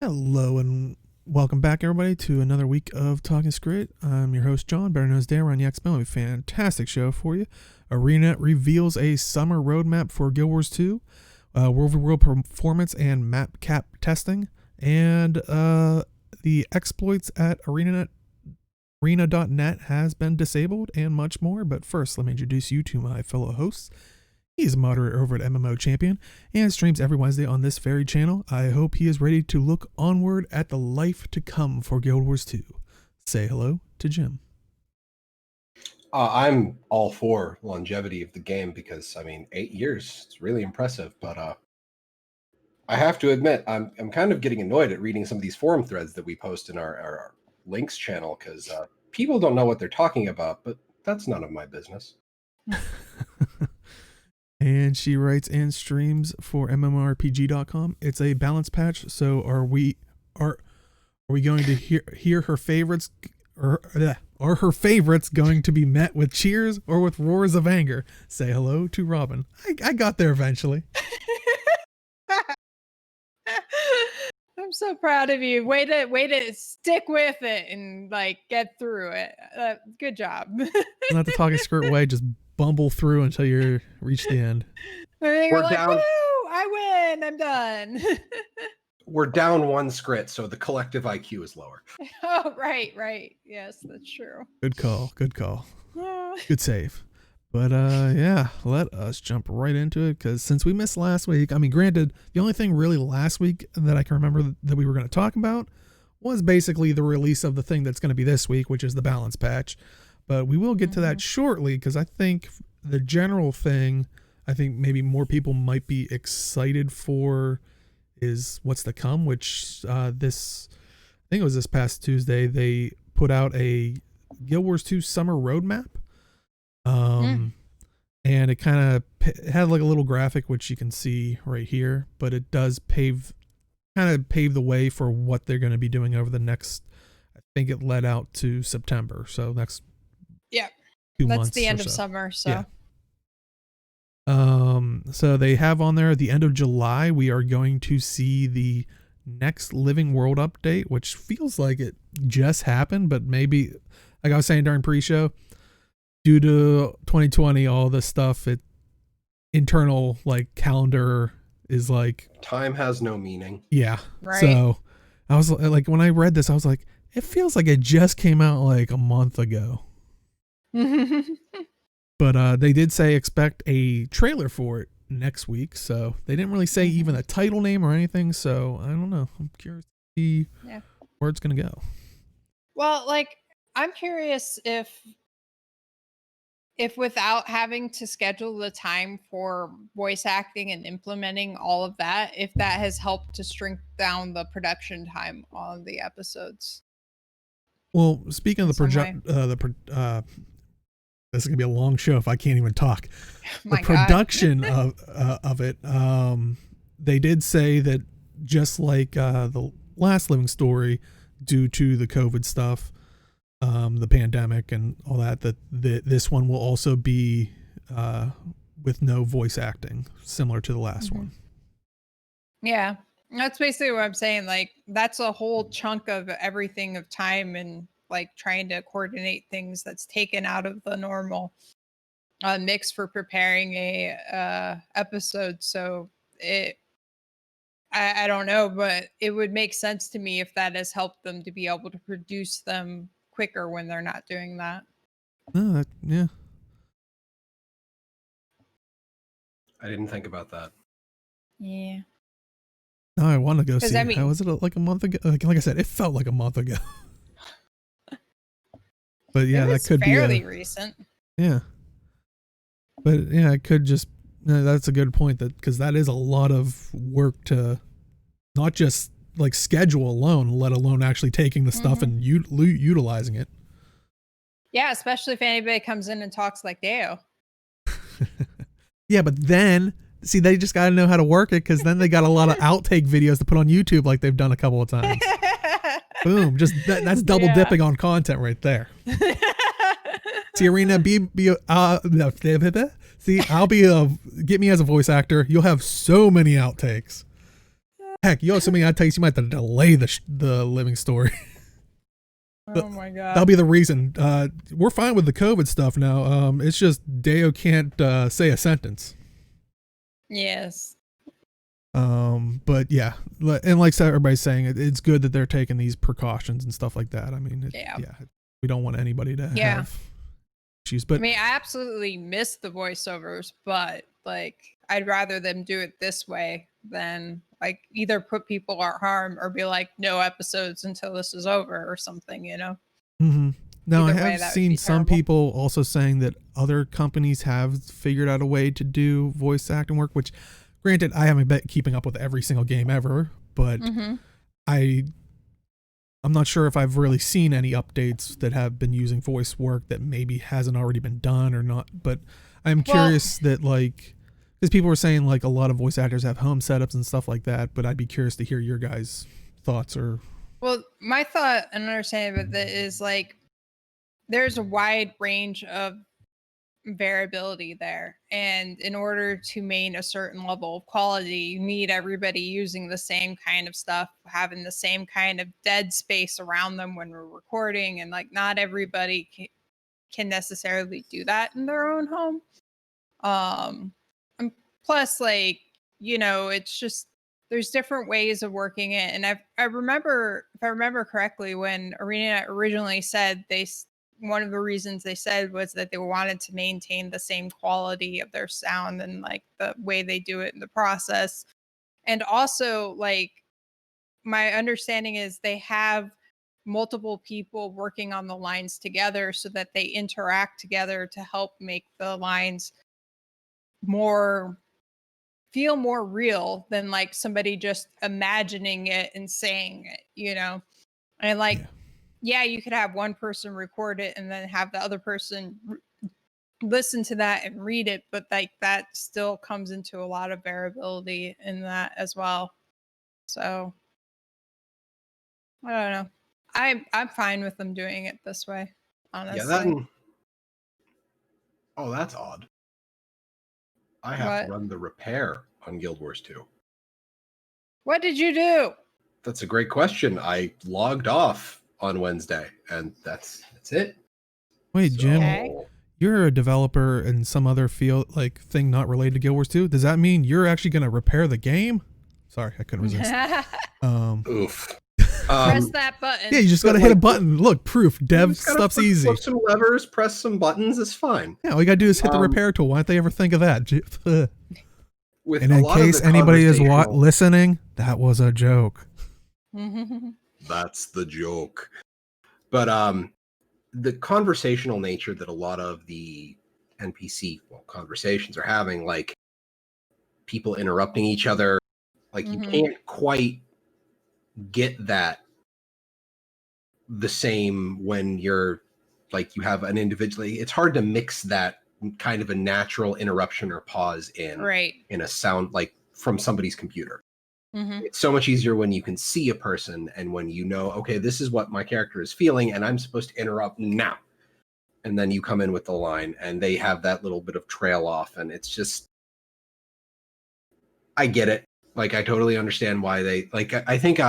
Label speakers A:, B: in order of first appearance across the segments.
A: Hello and welcome back, everybody, to another week of Talking Skrit. I'm your host, John, better known as Dan. We're on the X-Men. A fantastic show for you. ArenaNet reveals a summer roadmap for Guild Wars 2, world performance and map cap testing, and the exploits at arena.net has been disabled, and much more. But first, let me introduce you to my fellow hosts. He's a moderator over at MMO Champion and streams every Wednesday on this very channel. I hope he is ready to look onward at the life to come for Guild Wars 2. Say hello to Jim.
B: I'm all for longevity of the game because, 8 years, it's really impressive. But I have to admit, I'm kind of getting annoyed at reading some of these forum threads that we post in our links channel because people don't know what they're talking about, but that's none of my business.
A: And she writes and streams for MMORPG.com. It's a balance patch, so are we going to hear her favorites, or are her favorites going to be met with cheers or with roars of anger? Say hello to Robin. I got there eventually.
C: I'm so proud of you. Way to stick with it and get through it. Good job.
A: Not the Talking Skrit way, just bumble through until you reach the end.
C: We're like, down. Woo! I win. I'm done.
B: We're down one Skrit, so the collective IQ is lower.
C: Oh, right. Yes, that's true.
A: Good call. Good save. But yeah, let us jump right into it, because since we missed last week, granted, the only thing really last week that I can remember that we were going to talk about was basically the release of the thing that's going to be this week, which is the balance patch. But we will get to that shortly, because I think the general thing I think maybe more people might be excited for is what's to come, which I think it was this past Tuesday, they put out a Guild Wars 2 summer roadmap. And it kind of had like a little graphic, which you can see right here, but it does pave the way for what they're going to be doing over the next, I think it led out to September. So next 2 months.
C: That's the end of summer. So,
A: yeah. So they have on there at the end of July, we are going to see the next Living World update, which feels like it just happened, but maybe, like I was saying during pre-show, due to 2020, all this stuff, internal calendar is
B: time has no meaning.
A: Yeah.
C: Right.
A: So I was like, when I read this, I was like, it feels like it just came out like a month ago. But they did say expect a trailer for it next week. So they didn't really say even a title name or anything. So I don't know. I'm curious to see where it's going to go.
C: Well, I'm curious if without having to schedule the time for voice acting and implementing all of that, if that has helped to shrink down the production time on the episodes.
A: Well, speaking of this is gonna be a long show if I can't even talk. The production of it, they did say that just like the last Living Story, due to the COVID stuff, the pandemic and all that this one will also be with no voice acting, similar to the last one.
C: Yeah, that's basically what I'm saying. That's a whole chunk of everything of time and trying to coordinate things that's taken out of the normal mix for preparing a episode. So I don't know, but it would make sense to me if that has helped them to be able to produce them quicker when they're not doing that.
A: Yeah.
B: I didn't think about that.
C: Yeah.
A: No, I want to go see. How was it like a month ago? Like I said, it felt like a month ago. But yeah, that could be
C: fairly recent.
A: Yeah. But yeah, it could just. That's a good point, because that is a lot of work to not just schedule alone, let alone actually taking the stuff and utilizing it.
C: Yeah, especially if anybody comes in and talks like Deo.
A: Yeah, but then see, they just got to know how to work it, because then they got a lot of outtake videos to put on YouTube, like they've done a couple of times. Boom! Just that's double dipping on content right there. See, Arena, see, I'll be get me as a voice actor. You'll have so many outtakes. Heck, you also might tell you might have to delay the living story.
C: Oh my god.
A: That'll be the reason. We're fine with the COVID stuff now. It's just Deo can't say a sentence.
C: Yes.
A: But yeah, and like everybody's saying, it's good that they're taking these precautions and stuff like that. I mean, we don't want anybody to have issues. But
C: I mean, I absolutely miss the voiceovers, but like, I'd rather them do it this way than like either put people at harm or be like, no episodes until this is over or something, you know?
A: Mm-hmm. Now,
C: Either
A: I
C: way,
A: have
C: that would
A: seen
C: be
A: some
C: terrible.
A: people also saying that other companies have figured out a way to do voice acting work, which granted, I haven't been keeping up with every single game ever, but I'm not sure if I've really seen any updates that have been using voice work that maybe hasn't already been done or not. But I'm curious that, like, because people were saying like a lot of voice actors have home setups and stuff like that, but I'd be curious to hear your guys' thoughts or.
C: Well, my thought and understanding of it is like there's a wide range of variability there, and in order to maintain a certain level of quality, you need everybody using the same kind of stuff, having the same kind of dead space around them when we're recording, and like not everybody can necessarily do that in their own home. And plus, like, you know, it's just there's different ways of working it. And I remember, if I remember correctly, when Arena originally said one of the reasons they said was that they wanted to maintain the same quality of their sound and like the way they do it in the process. And also, like, my understanding is they have multiple people working on the lines together so that they interact together to help make the lines feel more real than like somebody just imagining it and saying it, you know? And like, yeah, you could have one person record it and then have the other person listen to that and read it, but like that still comes into a lot of variability in that as well. So I don't know. I'm fine with them doing it this way, honestly.
B: Oh, that's odd. I have to run the repair on Guild Wars 2.
C: What did you do?
B: That's a great question. I logged off on Wednesday, and that's it.
A: Wait, Jim, you're a developer in some other field, like thing not related to Guild Wars 2. Does that mean you're actually going to repair the game? Sorry, I couldn't resist.
B: Oof.
C: Press that button.
A: Yeah, you just got to hit a button. Look, proof. Dev stuff's easy.
B: Flip some levers, press some buttons. It's fine.
A: Yeah, all you got to do is hit the repair tool. Why don't they ever think of that?
B: With
A: and in case anybody is listening, that was a joke.
B: That's the joke. But the conversational nature that a lot of the NPC conversations are having, like people interrupting each other, like you can't quite get that the same when you're like you have an individual. It's hard to mix that kind of a natural interruption or pause in a sound like from somebody's computer. It's so much easier when you can see a person and when you know, okay, this is what my character is feeling and I'm supposed to interrupt now. And then you come in with the line and they have that little bit of trail off, and it's just, I get it. Like, I totally understand why they, like, I think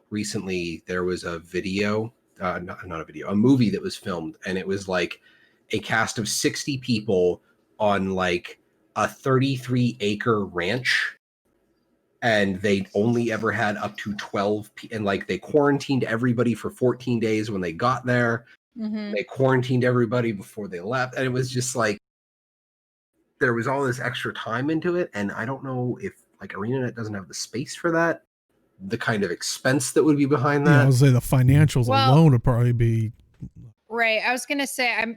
B: recently there was a video, not a video, a movie that was filmed, and it was like a cast of 60 people on like a 33-acre ranch. And they only ever had up to 12 and like they quarantined everybody for 14 days when they got there. They quarantined everybody before they left. And it was just like, there was all this extra time into it. And I don't know if like ArenaNet doesn't have the space for that, the kind of expense that would be behind that.
A: Yeah, I was say the financials alone would probably be.
C: Right. I was going to say,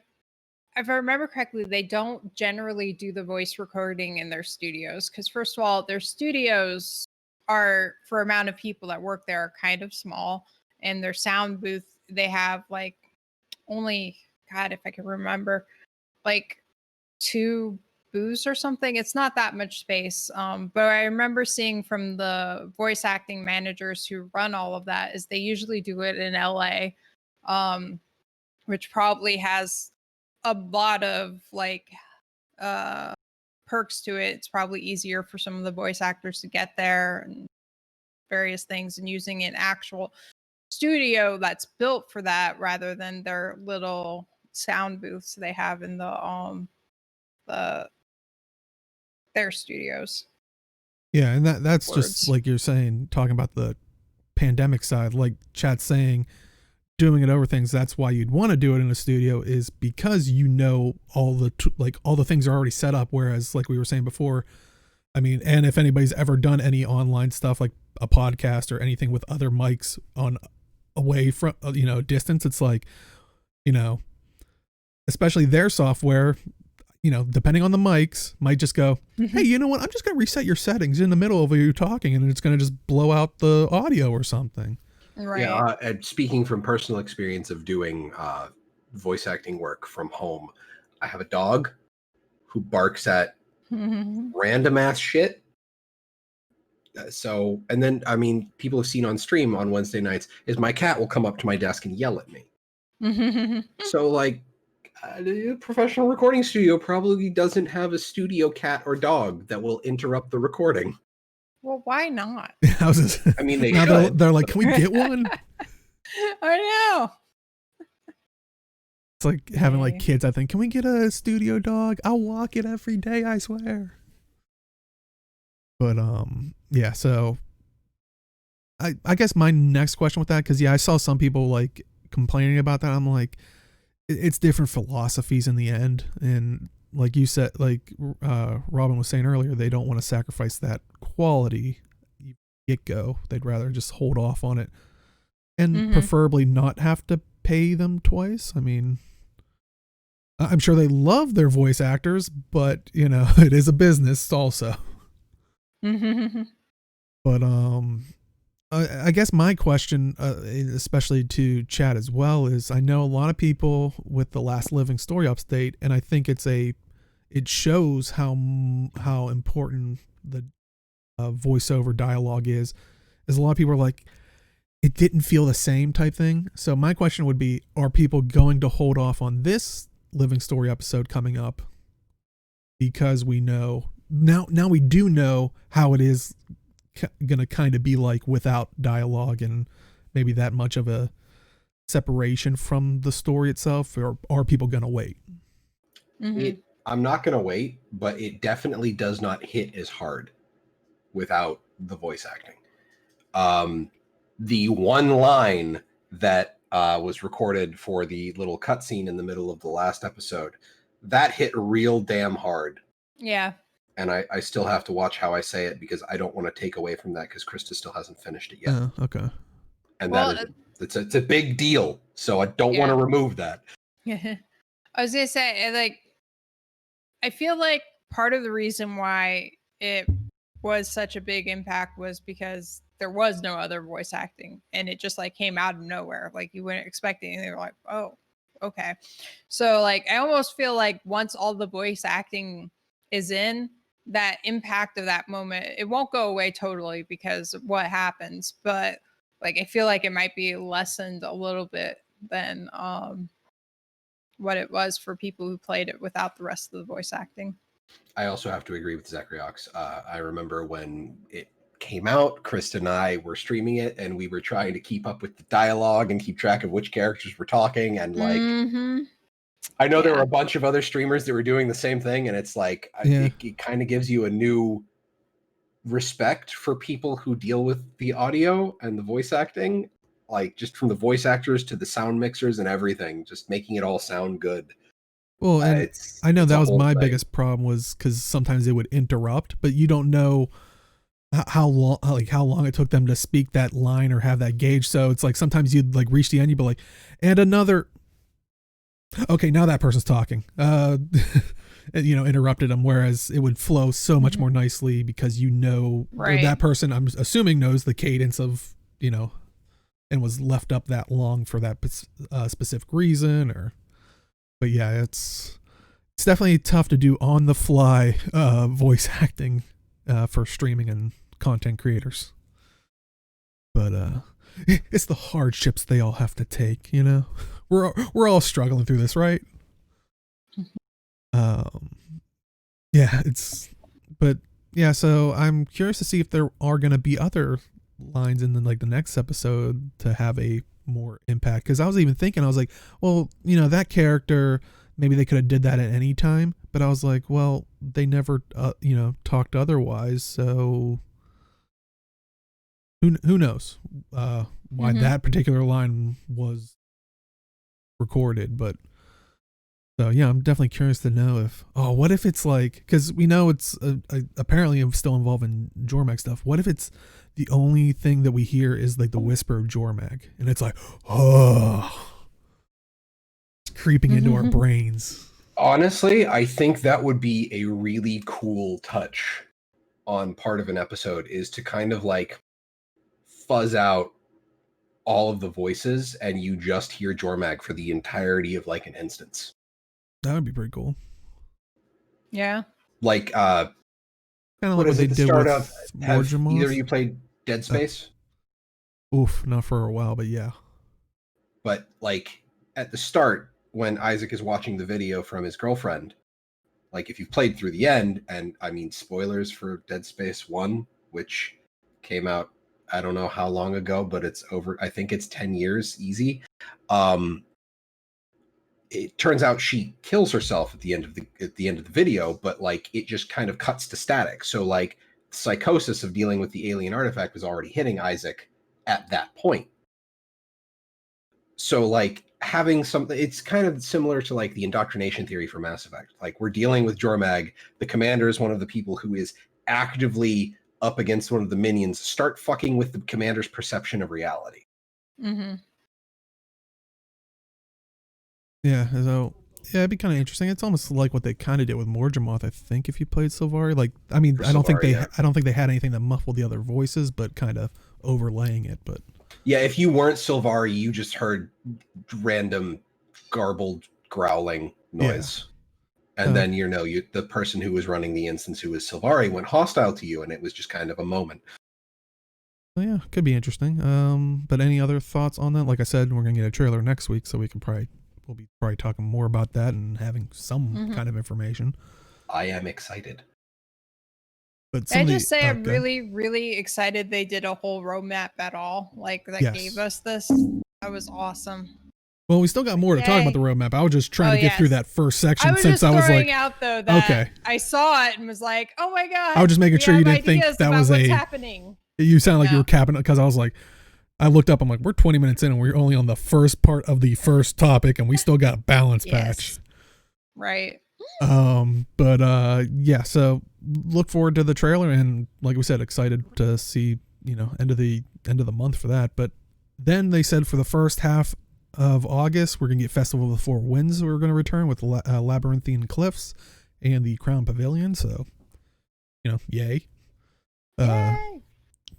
C: if I remember correctly, they don't generally do the voice recording in their studios because, first of all, their studios are, for amount of people that work there, are kind of small, and their sound booth, they have like only, God, if I can remember, like 2 booths or something. It's not that much space. But I remember seeing from the voice acting managers who run all of that is they usually do it in LA, which probably has a lot of like perks to it. It's probably easier for some of the voice actors to get there, and various things and using an actual studio that's built for that rather than their little sound booths they have in their studios.
A: Yeah, and that's just like you're saying, talking about the pandemic side, like Chad's saying, doing it over things. That's why you'd want to do it in a studio, is because all the things are already set up. Whereas, like we were saying before, I mean, and if anybody's ever done any online stuff like a podcast or anything with other mics on away from distance, it's like, especially their software, depending on the mics, might just go, hey, you know what? I'm just going to reset your settings in the middle of you talking, and it's going to just blow out the audio or something.
C: Right.
B: Yeah. And speaking from personal experience of doing voice acting work from home, I have a dog who barks at random ass shit. So, and then, I mean, people have seen on stream on Wednesday nights is my cat will come up to my desk and yell at me. So, like, a professional recording studio probably doesn't have a studio cat or dog that will interrupt the recording.
C: Well, why not?
B: I mean, they should.
A: They're like, can we get one?
C: I know.
A: It's like having like kids, I think. Can we get a studio dog? I'll walk it every day, I swear. But yeah, so I guess my next question with that, because I saw some people like complaining about that. I'm like, it's different philosophies in the end, and like you said, like Robin was saying earlier, they don't want to sacrifice that quality get-go. They'd rather just hold off on it, and preferably not have to pay them twice. I mean, I'm sure they love their voice actors, but it is a business also. But I guess my question, especially to Chad as well, is I know a lot of people with the Last Living Story update, and I think it shows how important the voiceover dialogue is. As a lot of people are like, it didn't feel the same type thing. So my question would be, are people going to hold off on this Living Story episode coming up because we know now we do know how it is gonna kind of be like without dialogue and maybe that much of a separation from the story itself, or are people gonna wait?
B: I'm not gonna wait, but it definitely does not hit as hard without the voice acting. The one line that was recorded for the little cutscene in the middle of the last episode, that hit real damn hard.
C: Yeah.
B: And I still have to watch how I say it because I don't want to take away from that because Krista still hasn't finished it yet.
A: Okay.
B: And it's a big deal. So I don't want to remove that.
C: I was going to say, like, I feel like part of the reason why it was such a big impact was because there was no other voice acting and it just like came out of nowhere. Like you wouldn't expect it. And they were like, oh, okay. So like, I almost feel like once all the voice acting is in, that impact of that moment, it won't go away totally because of what happens, but like I feel like it might be lessened a little bit than what it was for people who played it without the rest of the voice acting.
B: I also have to agree with ZeKrioX. I remember when it came out, Krista and I were streaming it and we were trying to keep up with the dialogue and keep track of which characters were talking, and like I know there were a bunch of other streamers that were doing the same thing, and it's like it kind of gives you a new respect for people who deal with the audio and the voice acting, like just from the voice actors to the sound mixers and everything, just making it all sound good.
A: Well, and I know that was my biggest problem, was because sometimes it would interrupt, but you don't know how long it took them to speak that line or have that gauge. So it's like sometimes you'd like reach the end, you'd be like, and another. Okay, now that person's talking. Interrupted them, whereas it would flow so much more nicely because or that person, I'm assuming, knows the cadence of, and was left up that long for that specific reason. But yeah, it's definitely tough to do on the fly voice acting for streaming and content creators. But it's the hardships they all have to take, We're all struggling through this, right? So I'm curious to see if there are going to be other lines in the next episode to have a more impact. Because I was even thinking, I was like, well, that character, maybe they could have did that at any time, but I was like, well, they never talked otherwise, so who knows why that particular line was recorded. But so yeah, I'm definitely curious to know what if it's like, because we know it's apparently still involving Jormag stuff. What if it's the only thing that we hear is like the whisper of Jormag, and it's like, it's creeping into our brains.
B: Honestly, I think that would be a really cool touch on part of an episode, is to kind of like fuzz out all of the voices and you just hear Jormag for the entirety of like an instance.
A: That would be pretty cool.
C: Yeah.
B: Like
A: kind of
B: what
A: like
B: is
A: what
B: it
A: they
B: to
A: did
B: start
A: with
B: off? Have
A: Morgemoth?
B: either of you played Dead Space?
A: Oof, not for a while, but yeah.
B: But like at the start, when Isaac is watching the video from his girlfriend, like if you've played through the end, and I mean spoilers for Dead Space 1, which came out I don't know how long ago, but it's over, I think it's 10 years easy. It turns out she kills herself at the end of the video, but like it just kind of cuts to static. So like the psychosis of dealing with the alien artifact was already hitting Isaac at that point. So like having something, it's kind of similar to like the indoctrination theory for Mass Effect. Like we're dealing with Jormag, the commander is one of the people who is actively up against one of the minions. Start fucking with the commander's perception of reality.
A: Yeah, so yeah, it'd be kind of interesting. It's almost like what they kind of did with Morgemoth, I think, if you played Sylvari. Like, I mean, I don't think they had anything that muffled the other voices, but kind of overlaying it. But
B: yeah, if you weren't Sylvari, you just heard random garbled growling noise. Yeah. And then the person who was running the instance, who was Sylvari, went hostile to you, and it was just kind of a moment.
A: Well, yeah, could be interesting. But any other thoughts on that? Like I said, we're gonna get a trailer next week, so we'll be talking more about that and having some kind of information.
B: I am excited.
A: But
C: I just say I'm really, really excited they did a whole roadmap at all. Like that gave us this. That was awesome.
A: Well, we still got more to talk about the roadmap. I was just trying to get through that first section since I was like,
C: out though that I saw it and was like, oh my god.
A: I was just making sure you didn't think that was
C: happening.
A: You sound like you were capping it, because I was like, I looked up, I'm like, we're 20 minutes in and we're only on the first part of the first topic and we still got a balance patch.
C: Right.
A: Yeah, so look forward to the trailer, and like we said, excited to see, end of the month for that. But then they said for the first half of August, we're going to get Festival of the Four Winds. We're going to return with Labyrinthine Cliffs and the Crown Pavilion. So, yay.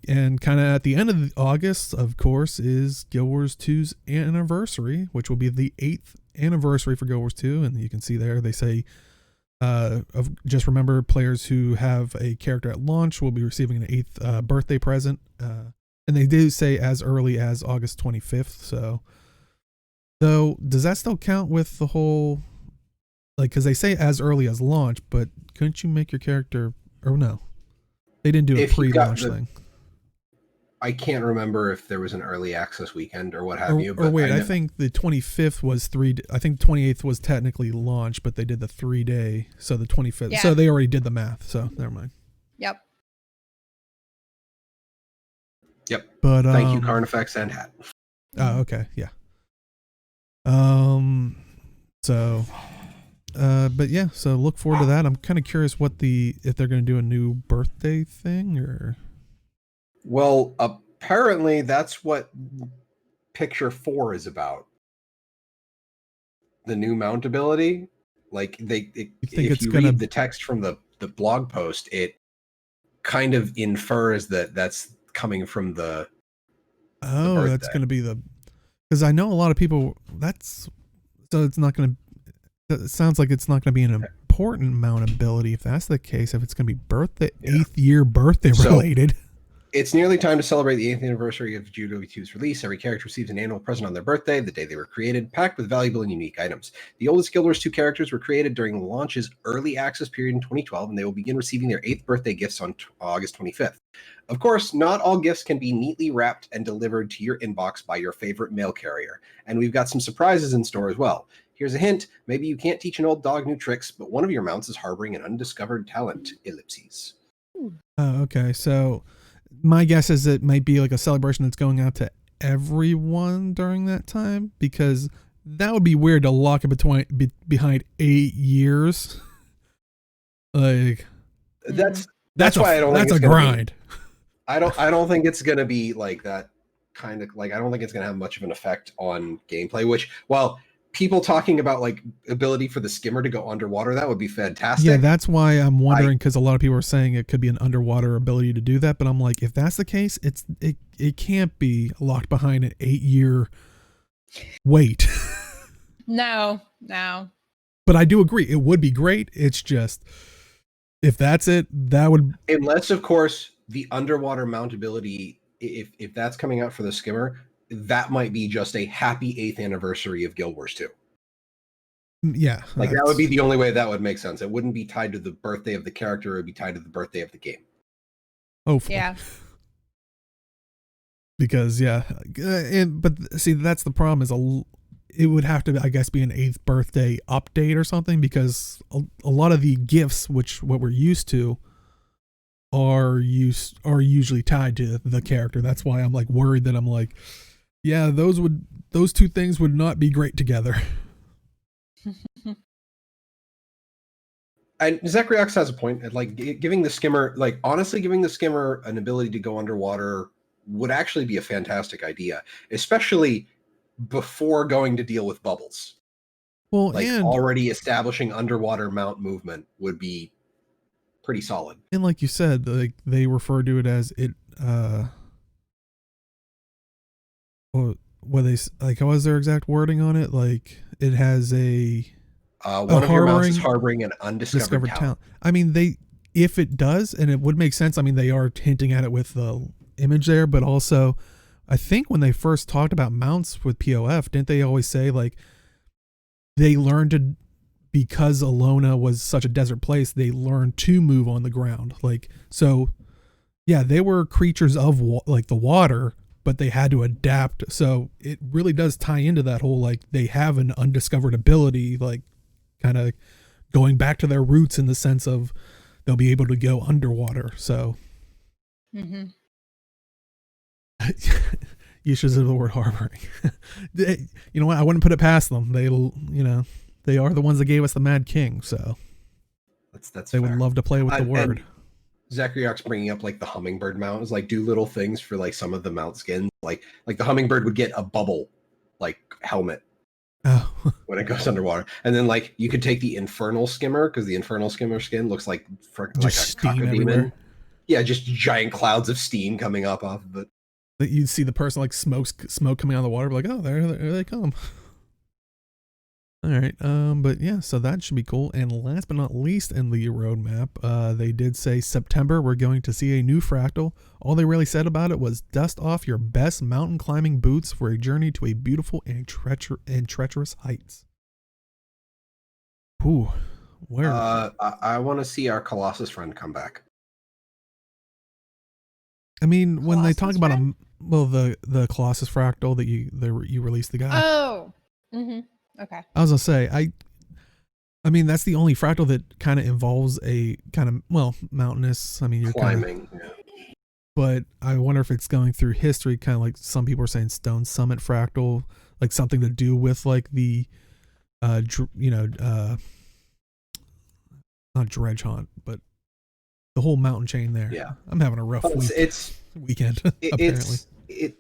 A: And kind of at the end of August, of course, is Guild Wars 2's anniversary, which will be the 8th anniversary for Guild Wars 2. And you can see there, they say, just remember, players who have a character at launch will be receiving an 8th birthday present. And they do say as early as August 25th. So does that still count with the whole, like, because they say as early as launch, but couldn't you make your character, or no? They didn't do a pre-launch thing.
B: I can't remember if there was an early access weekend or what have you.
A: But I think the 25th was I think the 28th was technically launch, but they did the 3-day. So the 25th. Yeah. So they already did the math. So never mind.
C: Yep.
B: But thank you, Carnifex and Hat.
A: Oh, okay. Yeah. But yeah, so look forward to that. I'm kind of curious if they're going to do a new birthday thing or.
B: Well, apparently that's what Picture 4 is about. The new mount ability. Like if you read the text from the blog post, it kind of infers that that's coming from the.
A: Oh, that's going to be because I know a lot of people. So it's not going to. It sounds like it's not going to be an important mount ability if that's the case. If it's going to be 8th year birthday related.
B: It's nearly time to celebrate the 8th anniversary of WvW2's release. Every character receives an annual present on their birthday, the day they were created, packed with valuable and unique items. The oldest Guild Wars 2 characters were created during the launch's early access period in 2012, and they will begin receiving their 8th birthday gifts on August 25th. Of course, not all gifts can be neatly wrapped and delivered to your inbox by your favorite mail carrier, and we've got some surprises in store as well. Here's a hint. Maybe you can't teach an old dog new tricks, but one of your mounts is harboring an undiscovered talent. Ellipses.
A: Okay, so my guess is it might be like a celebration that's going out to everyone during that time, because that would be weird to lock it behind 8 years. Like
B: that's why I don't think
A: that's
B: it's
A: a grind.
B: I don't think it's gonna be like that kind of like I don't think it's gonna have much of an effect on gameplay, which while people talking about like ability for the skimmer to go underwater, that would be fantastic.
A: Yeah, that's why I'm wondering, because a lot of people are saying it could be an underwater ability to do that, but I'm like, if that's the case, it can't be locked behind an 8-year wait.
C: No.
A: But I do agree, it would be great. It's just, if that's it, that would,
B: unless of course the underwater mount ability, if that's coming out for the skimmer, that might be just a happy 8th anniversary of Guild Wars 2.
A: Yeah.
B: Like that would be the only way that would make sense. It wouldn't be tied to the birthday of the character. It would be tied to the birthday of the game.
A: Hopefully.
C: Yeah.
A: Because but see, that's the problem is it would have to, I guess, be an 8th birthday update or something, because a lot of the gifts, what we're used to, are usually tied to the character. That's why I'm like worried that I'm like, yeah, those two things would not be great together.
B: And ZeKrioX has a point. Like giving the skimmer, like honestly, giving the skimmer an ability to go underwater would actually be a fantastic idea, especially before going to deal with bubbles.
A: Well,
B: like
A: and
B: already establishing underwater mount movement would be pretty solid.
A: And like you said, like they refer to it as it. What they like? How was their exact wording on it? Like it has
B: one of your mounts is harboring an undiscovered talent.
A: I mean, if it does, and it would make sense. I mean, they are hinting at it with the image there, but also, I think when they first talked about mounts with POF, didn't they always say like they learned to, because Alona was such a desert place, they learned to move on the ground. Like, so yeah, they were creatures of like the water, but they had to adapt. So it really does tie into that whole, like they have an undiscovered ability, like kind of going back to their roots in the sense of they'll be able to go underwater. So you should say the word harboring. You know what? I wouldn't put it past them. They are the ones that gave us the Mad King, so
B: that's
A: they
B: fair.
A: would love to play with the word.
B: ZeKrioX bringing up like the hummingbird mount is like do little things for like some of the mount skins. Like the hummingbird would get a bubble like helmet when it goes underwater, and then like you could take the infernal skimmer, because the infernal skimmer skin looks like a cacodemon. Yeah, just giant clouds of steam coming up off of it.
A: You'd see the person like smoke coming out of the water, like, oh, there they come. All right, but yeah, so that should be cool. And last but not least in the roadmap, they did say September we're going to see a new fractal. All they really said about it was dust off your best mountain climbing boots for a journey to a beautiful and treacherous heights. Ooh, where?
B: I want to see our Colossus friend come back.
A: I mean, when they talk about the Colossus fractal that you released the guy.
C: Oh. Okay.
A: I was gonna say, I mean, that's the only fractal that kind of involves a kind of, mountainous. I mean, you're
B: climbing.
A: But I wonder if it's going through history, kind of like some people are saying Stone Summit fractal, like something to do with like the, not Dredge Hunt, but the whole mountain chain there.
B: Yeah.
A: I'm having a rough weekend. Apparently.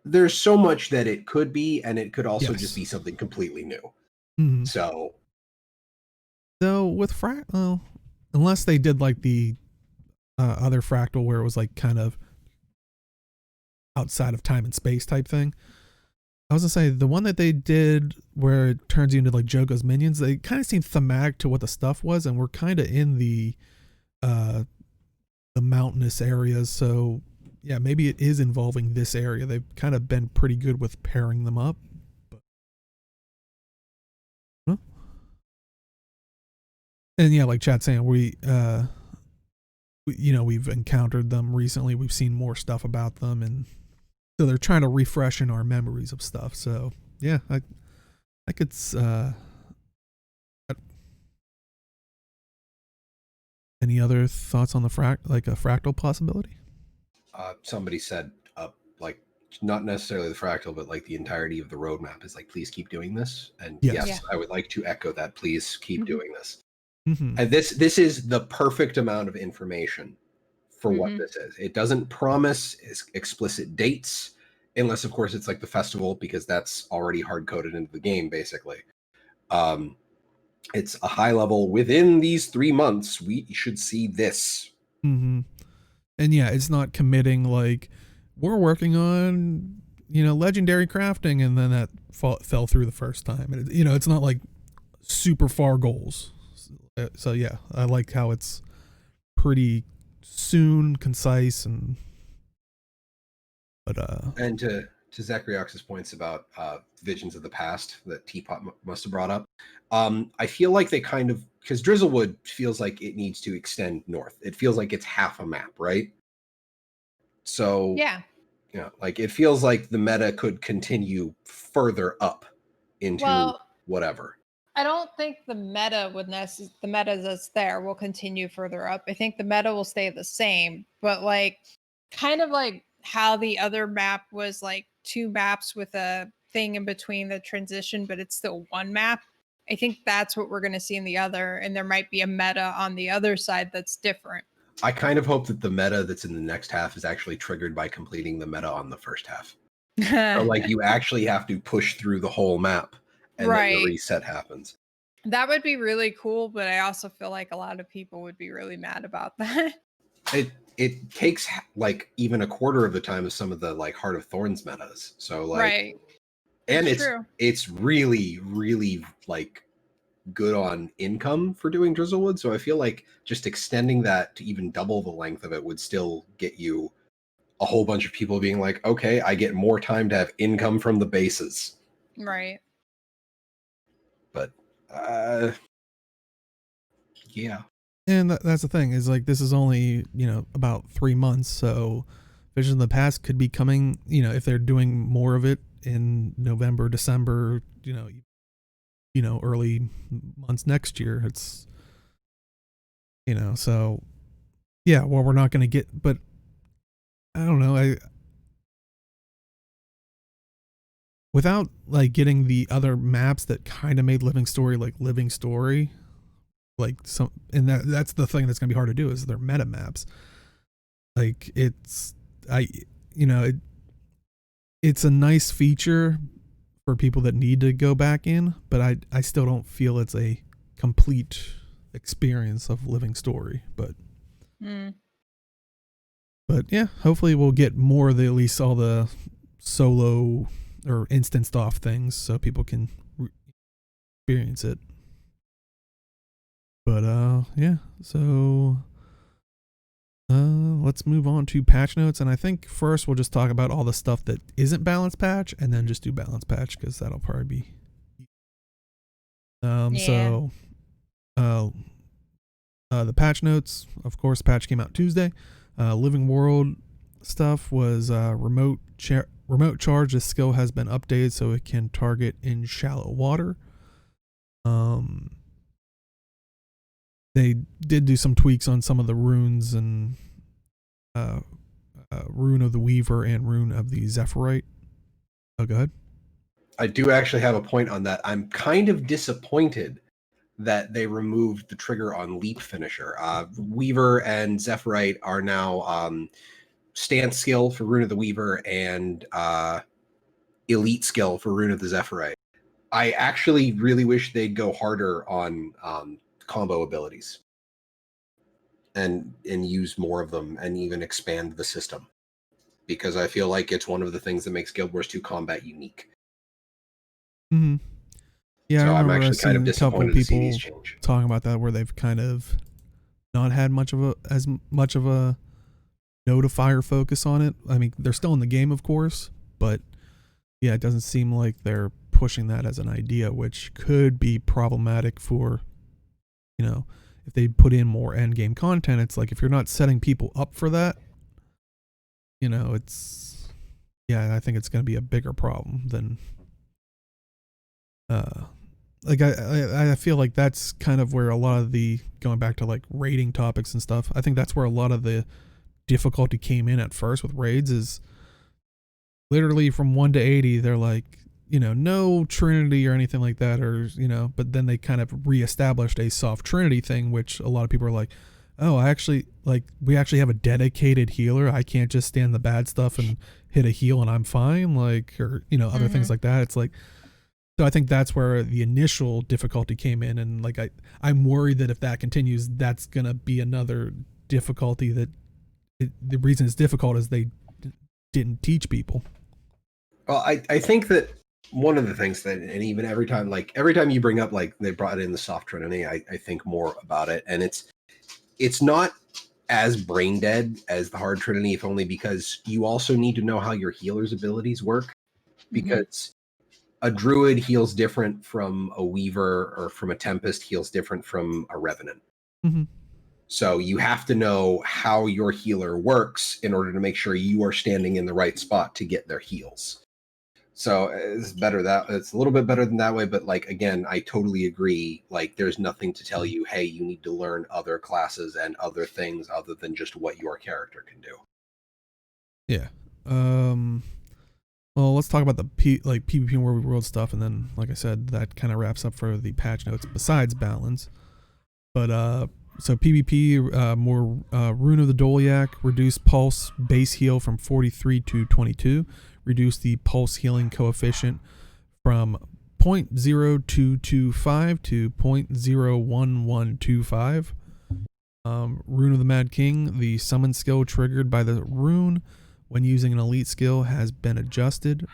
B: There's so much that it could be, and it could also just be something completely new.
A: Mm-hmm.
B: So
A: with unless they did like the other fractal where it was like kind of outside of time and space type thing. I was gonna say the one that they did where it turns you into like Jogo's minions, they kind of seemed thematic to what the stuff was, and we're kind of in the mountainous areas. So yeah, maybe it is involving this area. They've kind of been pretty good with pairing them up. But, huh? And yeah, like Chat's saying, we've encountered them recently. We've seen more stuff about them, and so they're trying to refresh in our memories of stuff. So yeah, I could. Any other thoughts on the fractal possibility?
B: Somebody said, like, not necessarily the fractal, but like the entirety of the roadmap is like, please keep doing this. And yes, I would like to echo that. Please keep doing this. And this is the perfect amount of information for what this is. It doesn't promise explicit dates, unless of course it's like the festival, because that's already hard coded into the game, basically. It's a high level. Within these 3 months, we should see this.
A: And yeah, it's not committing like we're working on, legendary crafting, and then that fell through the first time. And it's not like super far goals. So yeah, I like how it's pretty soon, concise, and
B: to ZeKrioX's points about visions of the past that Teapot must have brought up, I feel like they kind of, because Drizzlewood feels like it needs to extend north. It feels like it's half a map, right? So
C: yeah,
B: like it feels like the meta could continue further up into whatever.
C: I don't think the meta the meta that's there will continue further up. I think the meta will stay the same, but like kind of like how the other map was like 2 maps with a thing in between the transition, but it's still 1 map. I think that's what we're going to see in the other, and there might be a meta on the other side that's different.
B: I kind of hope that the meta that's in the next half is actually triggered by completing the meta on the first half. So like you actually have to push through the whole map, and then the reset happens.
C: That would be really cool, but I also feel like a lot of people would be really mad about that.
B: It takes like even a quarter of the time of some of the like Heart of Thorns metas. So like, and it's really, really like good on income for doing Drizzlewood. So I feel like just extending that to even double the length of it would still get you a whole bunch of people being like, okay, I get more time to have income from the bases.
C: Right.
B: But yeah.
A: And that's the thing, is like this is only, about 3 months, so Vision of the Past could be coming, if they're doing more of it in November, December, early months next year. It's, so yeah, well, we're not going to get, but I don't know. Without like getting the other maps that kind of made Living Story like Living Story, like some, and that's the thing that's gonna be hard to do, is their meta maps. Like it's it's a nice feature for people that need to go back in, but I still don't feel it's a complete experience of Living Story. But yeah, hopefully we'll get more of at least all the solo or instanced off things so people can experience it. But yeah, so let's move on to patch notes, and I think first we'll just talk about all the stuff that isn't balance patch, and then just do balance patch, because that'll probably be so the patch notes, of course, patch came out Tuesday. Living World stuff was remote charge. This skill has been updated so it can target in shallow water. They did do some tweaks on some of the runes, and Rune of the Weaver and Rune of the Zephyrite. Oh, go ahead.
B: I do actually have a point on that. I'm kind of disappointed that they removed the trigger on Leap Finisher. Weaver and Zephyrite are now stance skill for Rune of the Weaver and elite skill for Rune of the Zephyrite. I actually really wish they'd go harder on combo abilities and use more of them, and even expand the system, because I feel like it's one of the things that makes Guild Wars 2 combat unique.
A: Yeah,
B: so
A: I
B: I'm actually kind of disappointed to see these
A: people
B: change.
A: talking about that, where they've kind of not had as much of a notifier focus on it. I mean, they're still in the game, of course, but yeah, it doesn't seem like they're pushing that as an idea, which could be problematic for, if they put in more end game content. It's like if you're not setting people up for that, I think it's going to be a bigger problem than like I feel like that's kind of where a lot of the, going back to like raiding topics and stuff, I think that's where a lot of the difficulty came in at first with raids, is literally from 1 to 80 they're like, no Trinity or anything like that, or but then they kind of reestablished a soft Trinity thing, which a lot of people are like, oh, we actually have a dedicated healer, I can't just stand the bad stuff and hit a heal and I'm fine, like, or other things like that. It's like, so I think that's where the initial difficulty came in, and like I'm worried that if that continues, that's gonna be another difficulty, that the reason it's difficult is they didn't teach people.
B: Well, I think that one of the things that, and even every time you bring up, like, they brought in the soft Trinity, I think more about it, and it's not as brain dead as the hard Trinity, if only because you also need to know how your healer's abilities work, because a druid heals different from a weaver, or from a tempest heals different from a revenant. So you have to know how your healer works in order to make sure you are standing in the right spot to get their heals. So it's a little bit better than that way, but like, again, I totally agree. Like, there's nothing to tell you, hey, you need to learn other classes and other things other than just what your character can do.
A: Yeah. Well, let's talk about the PvP and World stuff, and then, like I said, that kind of wraps up for the patch notes besides balance. But so PvP, more Rune of the Doliac, reduced pulse base heal from 43 to 22, reduced the pulse healing coefficient from 0.0225 to 0.01125. Rune of the Mad King, the summon skill triggered by the rune when using an elite skill has been adjusted.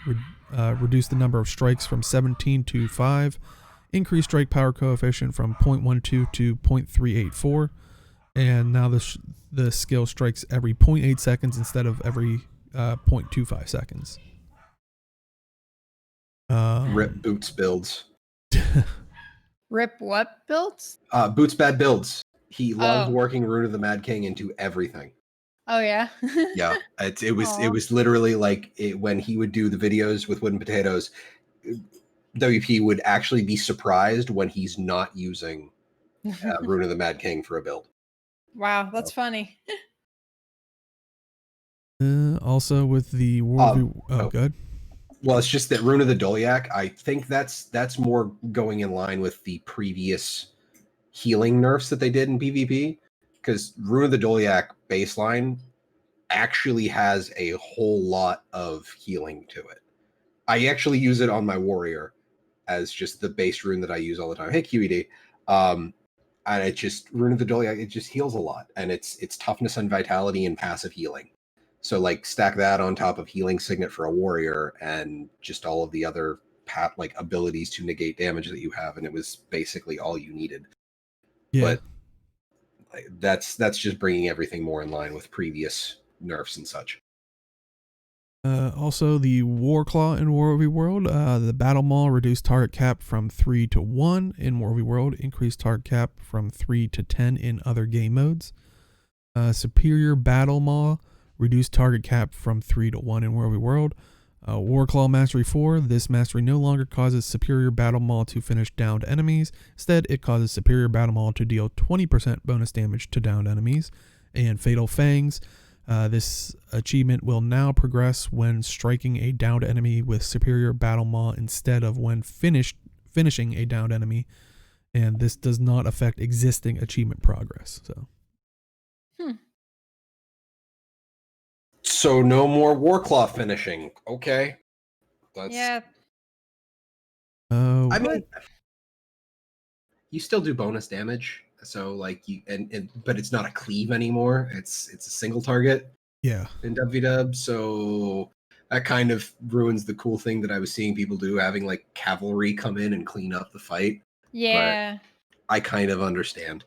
A: Reduced the number of strikes from 17 to 5. Increased strike power coefficient from 0.12 to 0.384. And now the skill strikes every 0.8 seconds instead of every 0.25 seconds.
B: Rip Boots builds.
C: Rip what builds?
B: Boots bad builds. He loves working Rune of the Mad King into everything.
C: Oh yeah.
B: Yeah, it was literally like when he would do the videos with Wooden Potatoes, WP would actually be surprised when he's not using Rune of the Mad King for a build.
C: Wow, that's funny.
A: Also with the good.
B: Well, it's just that Rune of the Doliac, I think that's more going in line with the previous healing nerfs that they did in PvP, because Rune of the Doliac baseline actually has a whole lot of healing to it. I actually use it on my warrior as just the base rune that I use all the time. Hey, QED. And it just, Rune of the Doliac, it just heals a lot. And it's toughness and vitality and passive healing. So like stack that on top of healing signet for a warrior and just all of the other abilities to negate damage that you have, and it was basically all you needed.
A: Yeah.
B: But that's just bringing everything more in line with previous nerfs and such.
A: Also, the Warclaw in War v World, the Battle Maul reduced target cap from 3 to 1 in War v World, increased target cap from 3 to 10 in other game modes. Superior Battle Maul reduced target cap from 3 to 1 in War v World. Warclaw Mastery 4, this mastery no longer causes Superior Battle Maul to finish downed enemies. Instead, it causes Superior Battle Maul to deal 20% bonus damage to downed enemies. And Fatal Fangs, this achievement will now progress when striking a downed enemy with Superior Battle Maul instead of when finishing a downed enemy. And this does not affect existing achievement progress.
B: So no more Warclaw finishing. Okay.
C: Yeah.
B: I mean, you still do bonus damage. So like but it's not a cleave anymore. It's a single target.
A: Yeah.
B: In WvW. So that kind of ruins the cool thing that I was seeing people do, having like cavalry come in and clean up the fight.
C: Yeah.
B: But I kind of understand.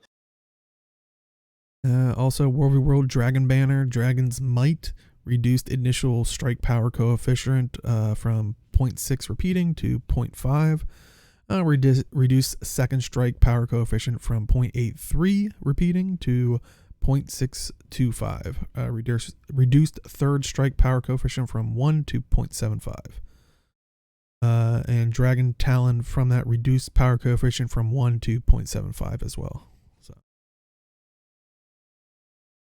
A: Also, World v. World Dragon Banner, Dragon's Might, reduced initial strike power coefficient from 0.6 repeating to 0.5. Reduced second strike power coefficient from 0.83 repeating to 0.625. Reduced third strike power coefficient from 1 to 0.75. And Dragon Talon from that reduced power coefficient from 1 to 0.75 as well.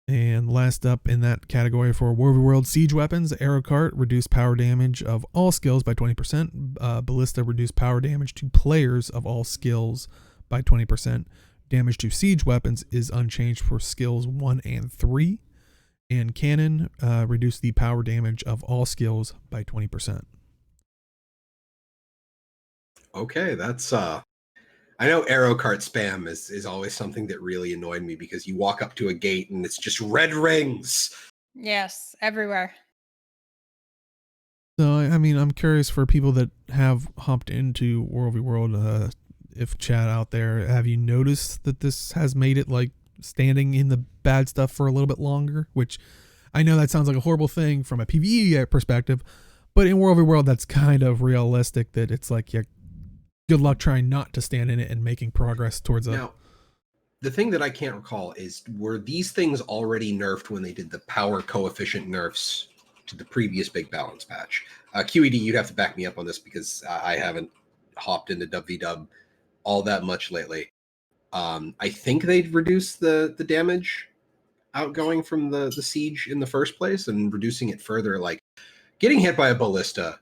A: And last up in that category for War of the World Siege Weapons, Arrow Cart reduced power damage of all skills by 20%. Ballista reduced power damage to players of all skills by 20%. Damage to siege weapons is unchanged for skills 1 and 3. And Cannon reduced the power damage of all skills by 20%.
B: Okay, that's I know arrow cart spam is always something that really annoyed me because you walk up to a gate and it's just red rings.
C: Yes, everywhere.
A: So, I mean, I'm curious for people that have hopped into World v. World, if chat out there, have you noticed that this has made it like standing in the bad stuff for a little bit longer? Which I know that sounds like a horrible thing from a PvE perspective, but in World v. World, that's kind of realistic that it's like, yeah, good luck trying not to stand in it and making progress towards a...
B: Now, the thing that I can't recall is, were these things already nerfed when they did the power coefficient nerfs to the previous big balance patch? QED, you'd have to back me up on this because I haven't hopped into WvW all that much lately. I think they'd reduce the damage outgoing from the siege in the first place and reducing it further. Like, getting hit by a ballista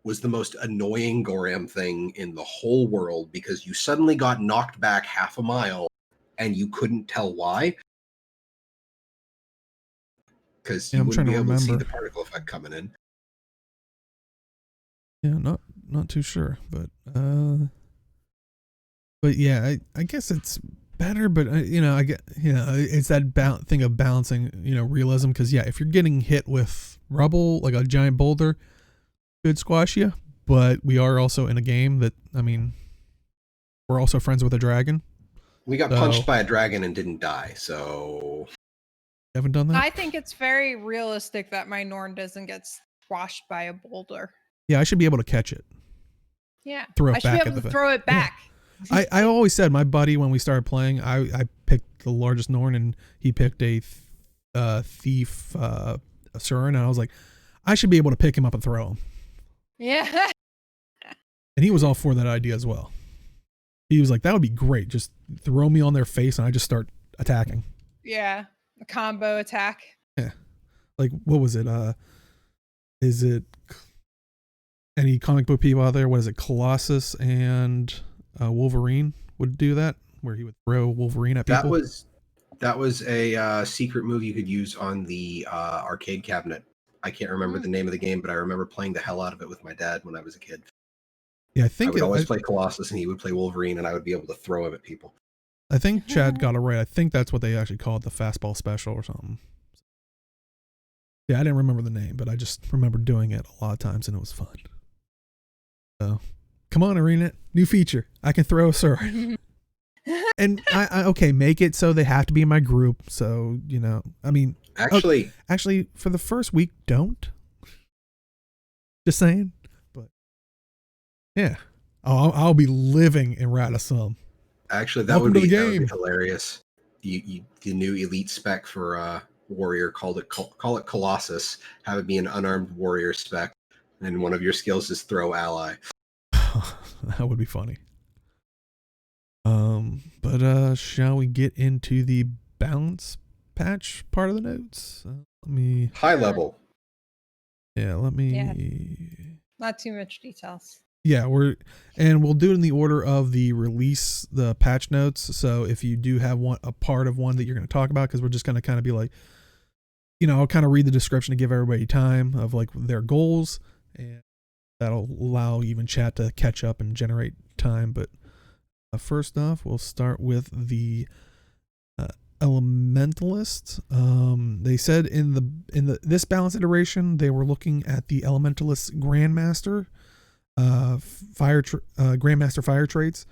B: was the most annoying Goram thing in the whole world because you suddenly got knocked back half a mile and you couldn't tell why. Because you wouldn't be able to see the particle effect coming in.
A: Yeah, not too sure, but yeah, I guess it's better, but you know, I get, you know, it's that thing of balancing, you know, realism. Because yeah, if you're getting hit with rubble like a giant boulder, could squash you, but we are also in a game that, I mean, we're also friends with a dragon.
B: We got punched by a dragon and didn't die, so...
A: You haven't done that?
C: I think it's very realistic that my Norn doesn't get squashed by a boulder.
A: Yeah, I should be able to catch it.
C: Yeah.
A: Throw it
C: I should
A: back
C: be able to throw it back.
A: Yeah. I always said, my buddy, when we started playing, I picked the largest Norn and he picked a thief Asuran, and I was like, I should be able to pick him up and throw him.
C: Yeah.
A: And he was all for that idea as well. He was like, that would be great. Just throw me on their face and I just start attacking.
C: Yeah. A combo attack.
A: Yeah. Like, what was it? Is it any comic book people out there? What is it? Colossus and Wolverine would do that, where he would throw Wolverine at people.
B: That was a secret move you could use on the arcade cabinet. I can't remember the name of the game, but I remember playing the hell out of it with my dad when I was a kid.
A: Yeah, I think
B: I would always play Colossus and he would play Wolverine and I would be able to throw him at people.
A: I think Chad got it right. I think that's what they actually called the fastball special or something. Yeah, I didn't remember the name, but I just remember doing it a lot of times and it was fun. So, come on, Arena, new feature. I can throw a sword. And I okay, make it so they have to be in my group. So, you know, I mean,
B: actually,
A: for the first week, don't. Just saying. But yeah, I'll be living in Radisson.
B: Actually, that would be hilarious. The new elite spec for warrior, call it Colossus. Have it be an unarmed warrior spec, and one of your skills is throw ally.
A: That would be funny. But shall we get into the balance patch part of the notes? Let me
B: high level.
A: Yeah, let me.
C: Yeah. Not too much details.
A: Yeah, we'll do it in the order of the release, the patch notes. So if you do have a part of one that you're going to talk about, because we're just going to kind of be like, you know, I'll kind of read the description to give everybody time of like their goals, and that'll allow even chat to catch up and generate time. But first off, we'll start with the Elementalist. They said in this balance iteration they were looking at the Elementalist Grandmaster Grandmaster fire traits.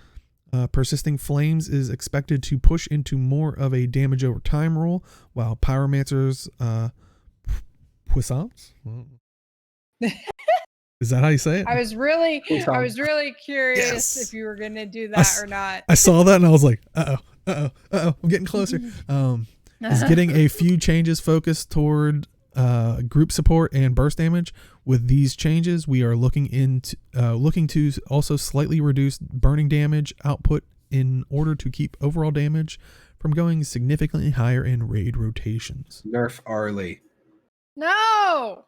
A: Persisting Flames is expected to push into more of a damage over time role, while Pyromancer's puissance. Is that how you say it?
C: I was really curious if you were gonna do that or not.
A: I saw that and I was like, I'm getting closer. Is getting a few changes focused toward group support and burst damage. With these changes, we are looking to also slightly reduce burning damage output in order to keep overall damage from going significantly higher in raid rotations.
B: Nerf Arlie.
C: No.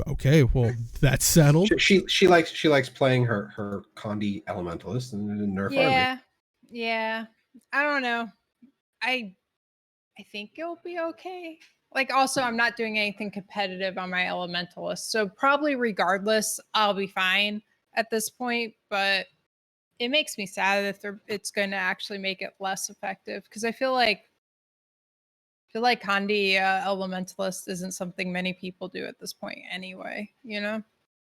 A: Okay, well that's settled.
B: She likes playing her Condi Elementalist and Nerf Arlie.
C: Yeah. I don't know. I think it'll be okay. Like, also, I'm not doing anything competitive on my Elementalist, so probably regardless, I'll be fine at this point. But it makes me sad if it's going to actually make it less effective, because I feel like Condi Elementalist isn't something many people do at this point anyway. You know.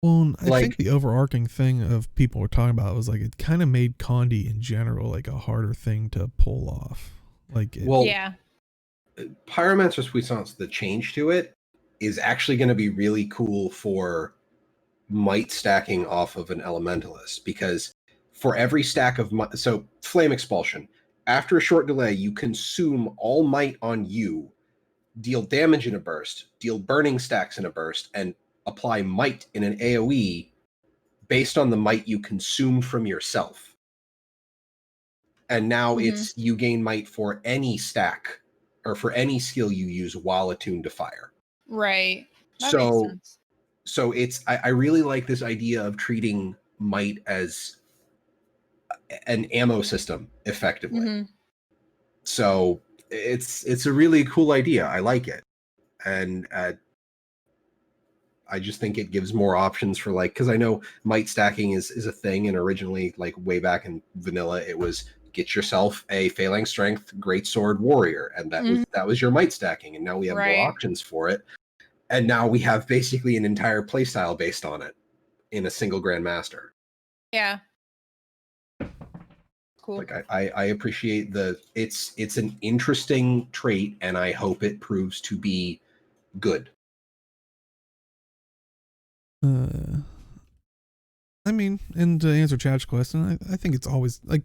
A: Well, I think the overarching thing of people were talking about was like it kind of made Condi in general like a harder thing to pull off. Like,
C: yeah.
B: Pyromancer's Puissance, the change to it is actually going to be really cool for might stacking off of an Elementalist, because for every stack of might, so Flame Expulsion, after a short delay, you consume all might on you, deal damage in a burst, deal burning stacks in a burst, and apply might in an AoE based on the might you consumed from yourself. And now it's you gain might for any stack or for any skill you use while attuned to fire.
C: Right. That makes sense.
B: So it's I really like this idea of treating might as an ammo system effectively.
C: Mm-hmm.
B: So it's a really cool idea. I like it. And I just think it gives more options for, like, because I know might stacking is a thing, and originally, like way back in vanilla, it was get yourself a Phalanx Strength Greatsword Warrior, and that was your might stacking, and now we have more options for it, and now we have basically an entire playstyle based on it in a single Grandmaster.
C: Yeah. Cool.
B: Like I appreciate it's an interesting trait, and I hope it proves to be good.
A: I mean, and to answer Chad's question, I think it's always like,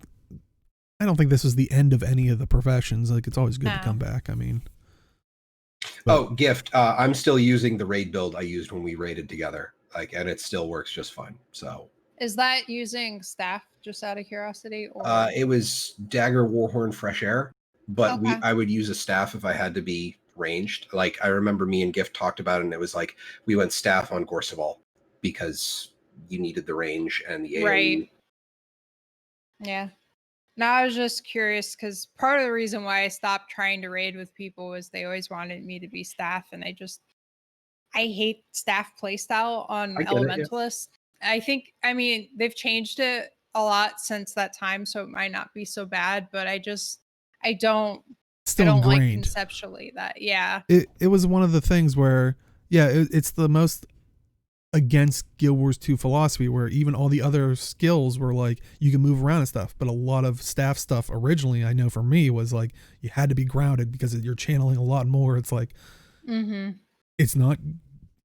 A: I don't think this is the end of any of the professions. Like, it's always good to come back. I mean,
B: Gift. I'm still using the raid build I used when we raided together, like, and it still works just fine. So,
C: is that using staff, just out of curiosity, or
B: it was Dagger, Warhorn, Fresh Air, but
C: okay.
B: I would use a staff if I had to be ranged. Like, I remember me and Gift talked about it, and it was like we went staff on Gorseval because you needed the range and the AoE.
C: Right. Yeah. No, I was just curious because part of the reason why I stopped trying to raid with people was they always wanted me to be staff, and I hate staff playstyle on Elementalists. I mean, they've changed it a lot since that time, so it might not be so bad, but I don't like conceptually that. Yeah.
A: It was one of the things where, it's the most against Guild Wars 2 philosophy, where even all the other skills were like you can move around and stuff, but a lot of staff stuff originally, I know for me, was like you had to be grounded because you're channeling a lot more. It's like it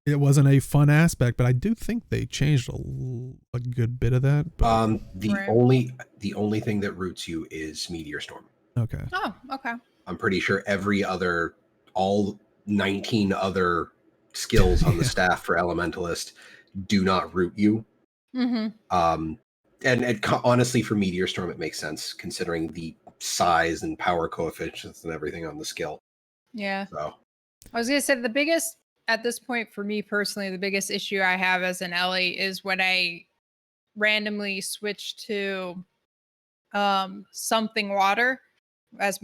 A: wasn't a fun aspect, but I do think they changed a good bit of that. But,
B: the only thing that roots you is Meteor Storm.
A: Okay.
C: Oh, okay.
B: I'm pretty sure all 19 other skills on the staff for Elementalist do not root you. And honestly, for Meteor Storm, it makes sense considering the size and power coefficients and everything on the skill.
C: Yeah.
B: So
C: I was gonna say the biggest, at this point for me personally, the biggest issue I have as an Ellie is when I randomly switch to something water as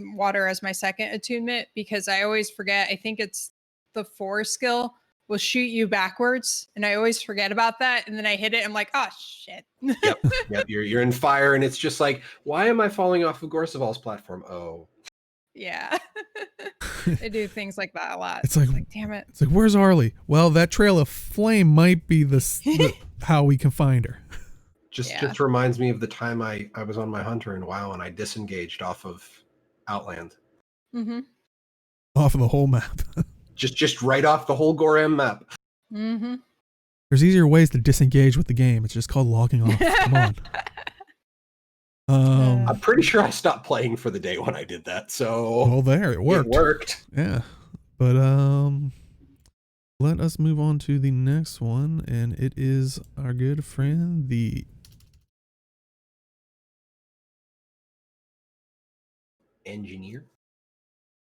C: my second attunement, because I always forget. I think it's the 4 skill will shoot you backwards, and I always forget about that, and then I hit it, I'm like, oh shit.
B: Yep. You're in fire, and it's just like, why am I falling off of Gorseval's platform? Oh.
C: Yeah. They do things like that a lot.
A: It's like,
C: damn it.
A: It's like, where's Arlie? Well, that trail of flame might be the how we can find her.
B: Just reminds me of the time I was on my hunter in WoW and I disengaged off of Outland.
C: Mm-hmm.
A: Off of the whole map.
B: just right off the whole Goram map.
C: Mm-hmm.
A: There's easier ways to disengage with the game. It's just called logging off. Come on.
B: I'm pretty sure I stopped playing for the day when I did that. So
A: well, there it worked.
B: It worked.
A: Yeah, but let us move on to the next one, and it is our good friend the
B: engineer.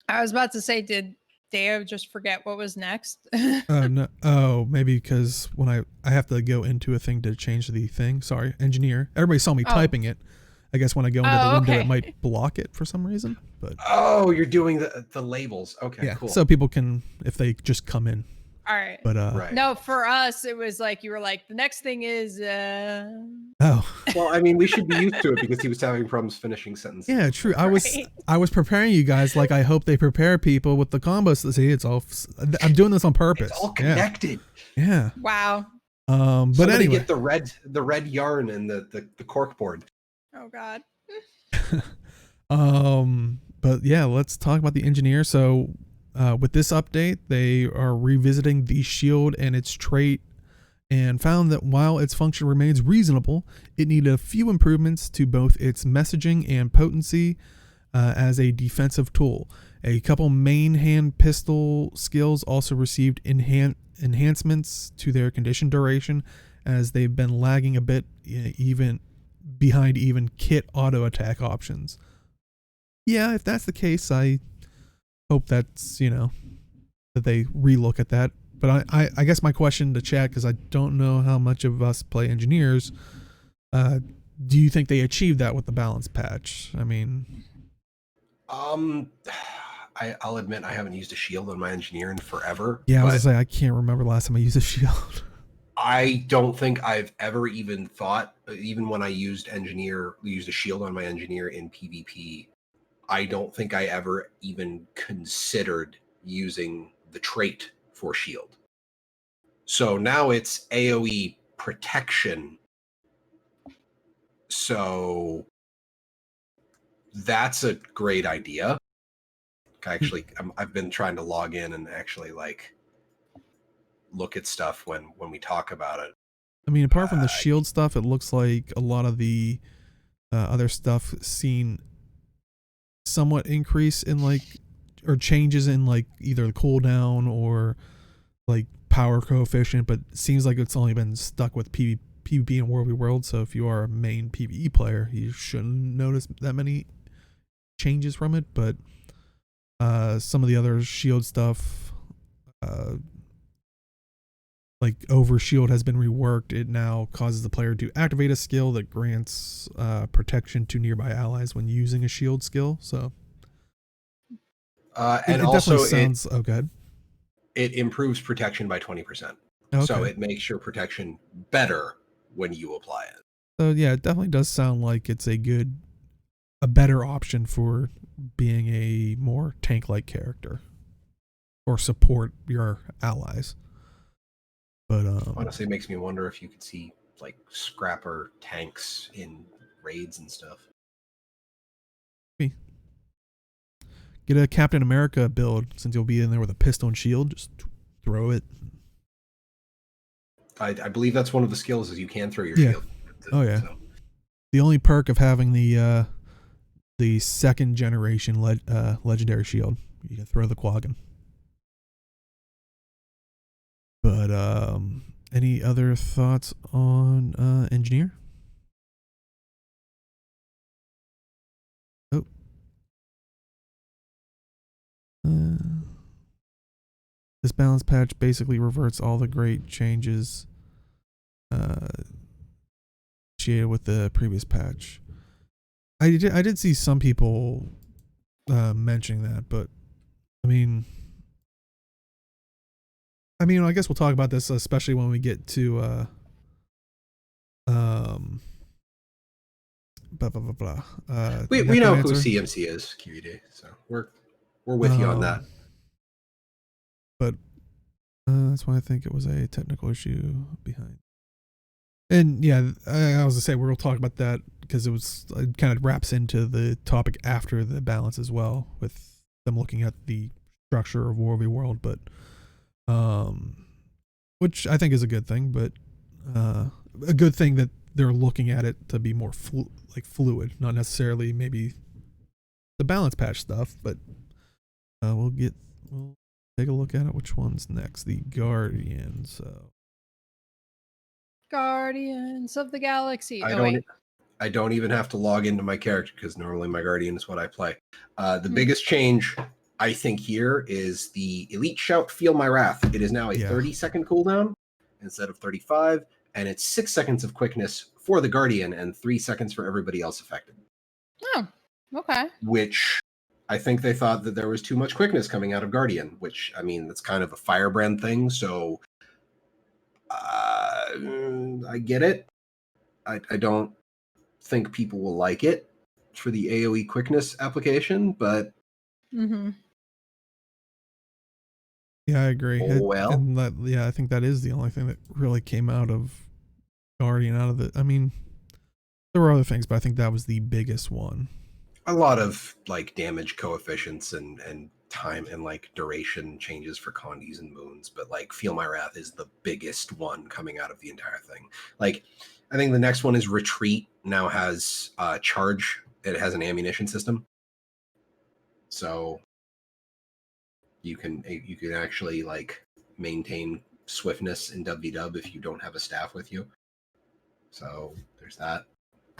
C: I was about to say, did Deo just forget what was next?
A: no. Oh, maybe because when I have to go into a thing to change the thing. Sorry, engineer. Everybody saw me typing it. I guess when I go into the window, it might block it for some reason. But
B: you're doing the labels. Okay,
A: yeah,
B: cool.
A: so people can, if they just come in.
C: All right.
A: But
B: right.
C: No, for us, it was like you were like, the next thing is.
A: Oh.
B: Well, I mean, we should be used to it because he was having problems finishing sentences.
A: Yeah, true. I was preparing you guys like I hope they prepare people with the combos. See, it's all. I'm doing this on purpose.
B: It's all connected.
A: Yeah.
C: Wow.
A: But
B: somebody
A: anyway,
B: get the red yarn and the cork board.
C: Oh God.
A: But yeah, let's talk about the engineer. So, with this update, they are revisiting the shield and its trait, and found that while its function remains reasonable, it needed a few improvements to both its messaging and potency as a defensive tool. A couple main hand pistol skills also received enhancements to their condition duration, as they've been lagging a bit even behind even kit auto attack options. Yeah, if that's the case, I hope that's, that they relook at that. But I guess my question to chat, because I don't know how much of us play engineers, do you think they achieved that with the balance patch? I mean,
B: I'll admit I haven't used a shield on my engineer in forever.
A: Yeah, I was gonna say I can't remember the last time I used a shield.
B: I don't think I've ever even thought, even when I used a shield on my engineer in PvP, I don't think I ever even considered using the trait for shield. So now it's AoE protection. So that's a great idea. Actually, I've been trying to log in and actually look at stuff when we talk about it.
A: I mean, apart from the shield stuff, it looks like a lot of the other stuff seen somewhat increase in or changes in either the cooldown or power coefficient, but it seems like it's only been stuck with PvP and World v World. So if you are a main PvE player, you shouldn't notice that many changes from it. But some of the other shield stuff, over shield has been reworked. It now causes the player to activate a skill that grants protection to nearby allies when using a shield skill. So
B: and
A: it
B: also
A: definitely sounds good.
B: It improves protection by 20%.
A: Okay.
B: So it makes your protection better when you apply it.
A: So yeah, it definitely does sound like it's a better option for being a more tank-like character or support your allies. But
B: honestly, it makes me wonder if you could see scrapper tanks in raids and stuff.
A: Maybe. Get a Captain America build, since you'll be in there with a pistol and shield. Just throw it.
B: I believe that's one of the skills, is you can throw your shield.
A: Oh yeah. So. The only perk of having the second generation legendary shield, you can throw the Quaggan. But any other thoughts on engineer? Oh. This balance patch basically reverts all the great changes associated with the previous patch. I did see some people mentioning that, but I mean, I guess we'll talk about this, especially when we get to blah blah blah blah.
B: We know who CMC is, QED, so we're with you on that.
A: But that's why I think it was a technical issue behind. And yeah, I was gonna say we'll talk about that because it kind of wraps into the topic after the balance as well, with them looking at the structure of War v World, but which I think is a good thing, but a good thing that they're looking at it to be more fluid, not necessarily maybe the balance patch stuff, but we'll take a look at it. Which one's next? The Guardian. So
C: Guardians of the Galaxy.
B: I don't even have to log into my character because normally my Guardian is what I play. The biggest change I think here is the Elite Shout Feel My Wrath. It is now a 30-second cooldown instead of 35, and it's 6 seconds of quickness for the Guardian and 3 seconds for everybody else affected.
C: Oh, okay.
B: Which I think they thought that there was too much quickness coming out of Guardian, which, I mean, that's kind of a Firebrand thing, so I get it. I don't think people will like it for the AoE quickness application, but
A: yeah, I agree.
B: Well,
A: I think that is the only thing that really came out of Guardian out of it. I mean, there were other things, but I think that was the biggest one.
B: A lot of like damage coefficients and time and like duration changes for condies and moons, but like Feel My Wrath is the biggest one coming out of the entire thing. Like, I think the next one is Retreat. Now has charge. It has an ammunition system, so you can actually like maintain swiftness in WvW if you don't have a staff with you. So there's that.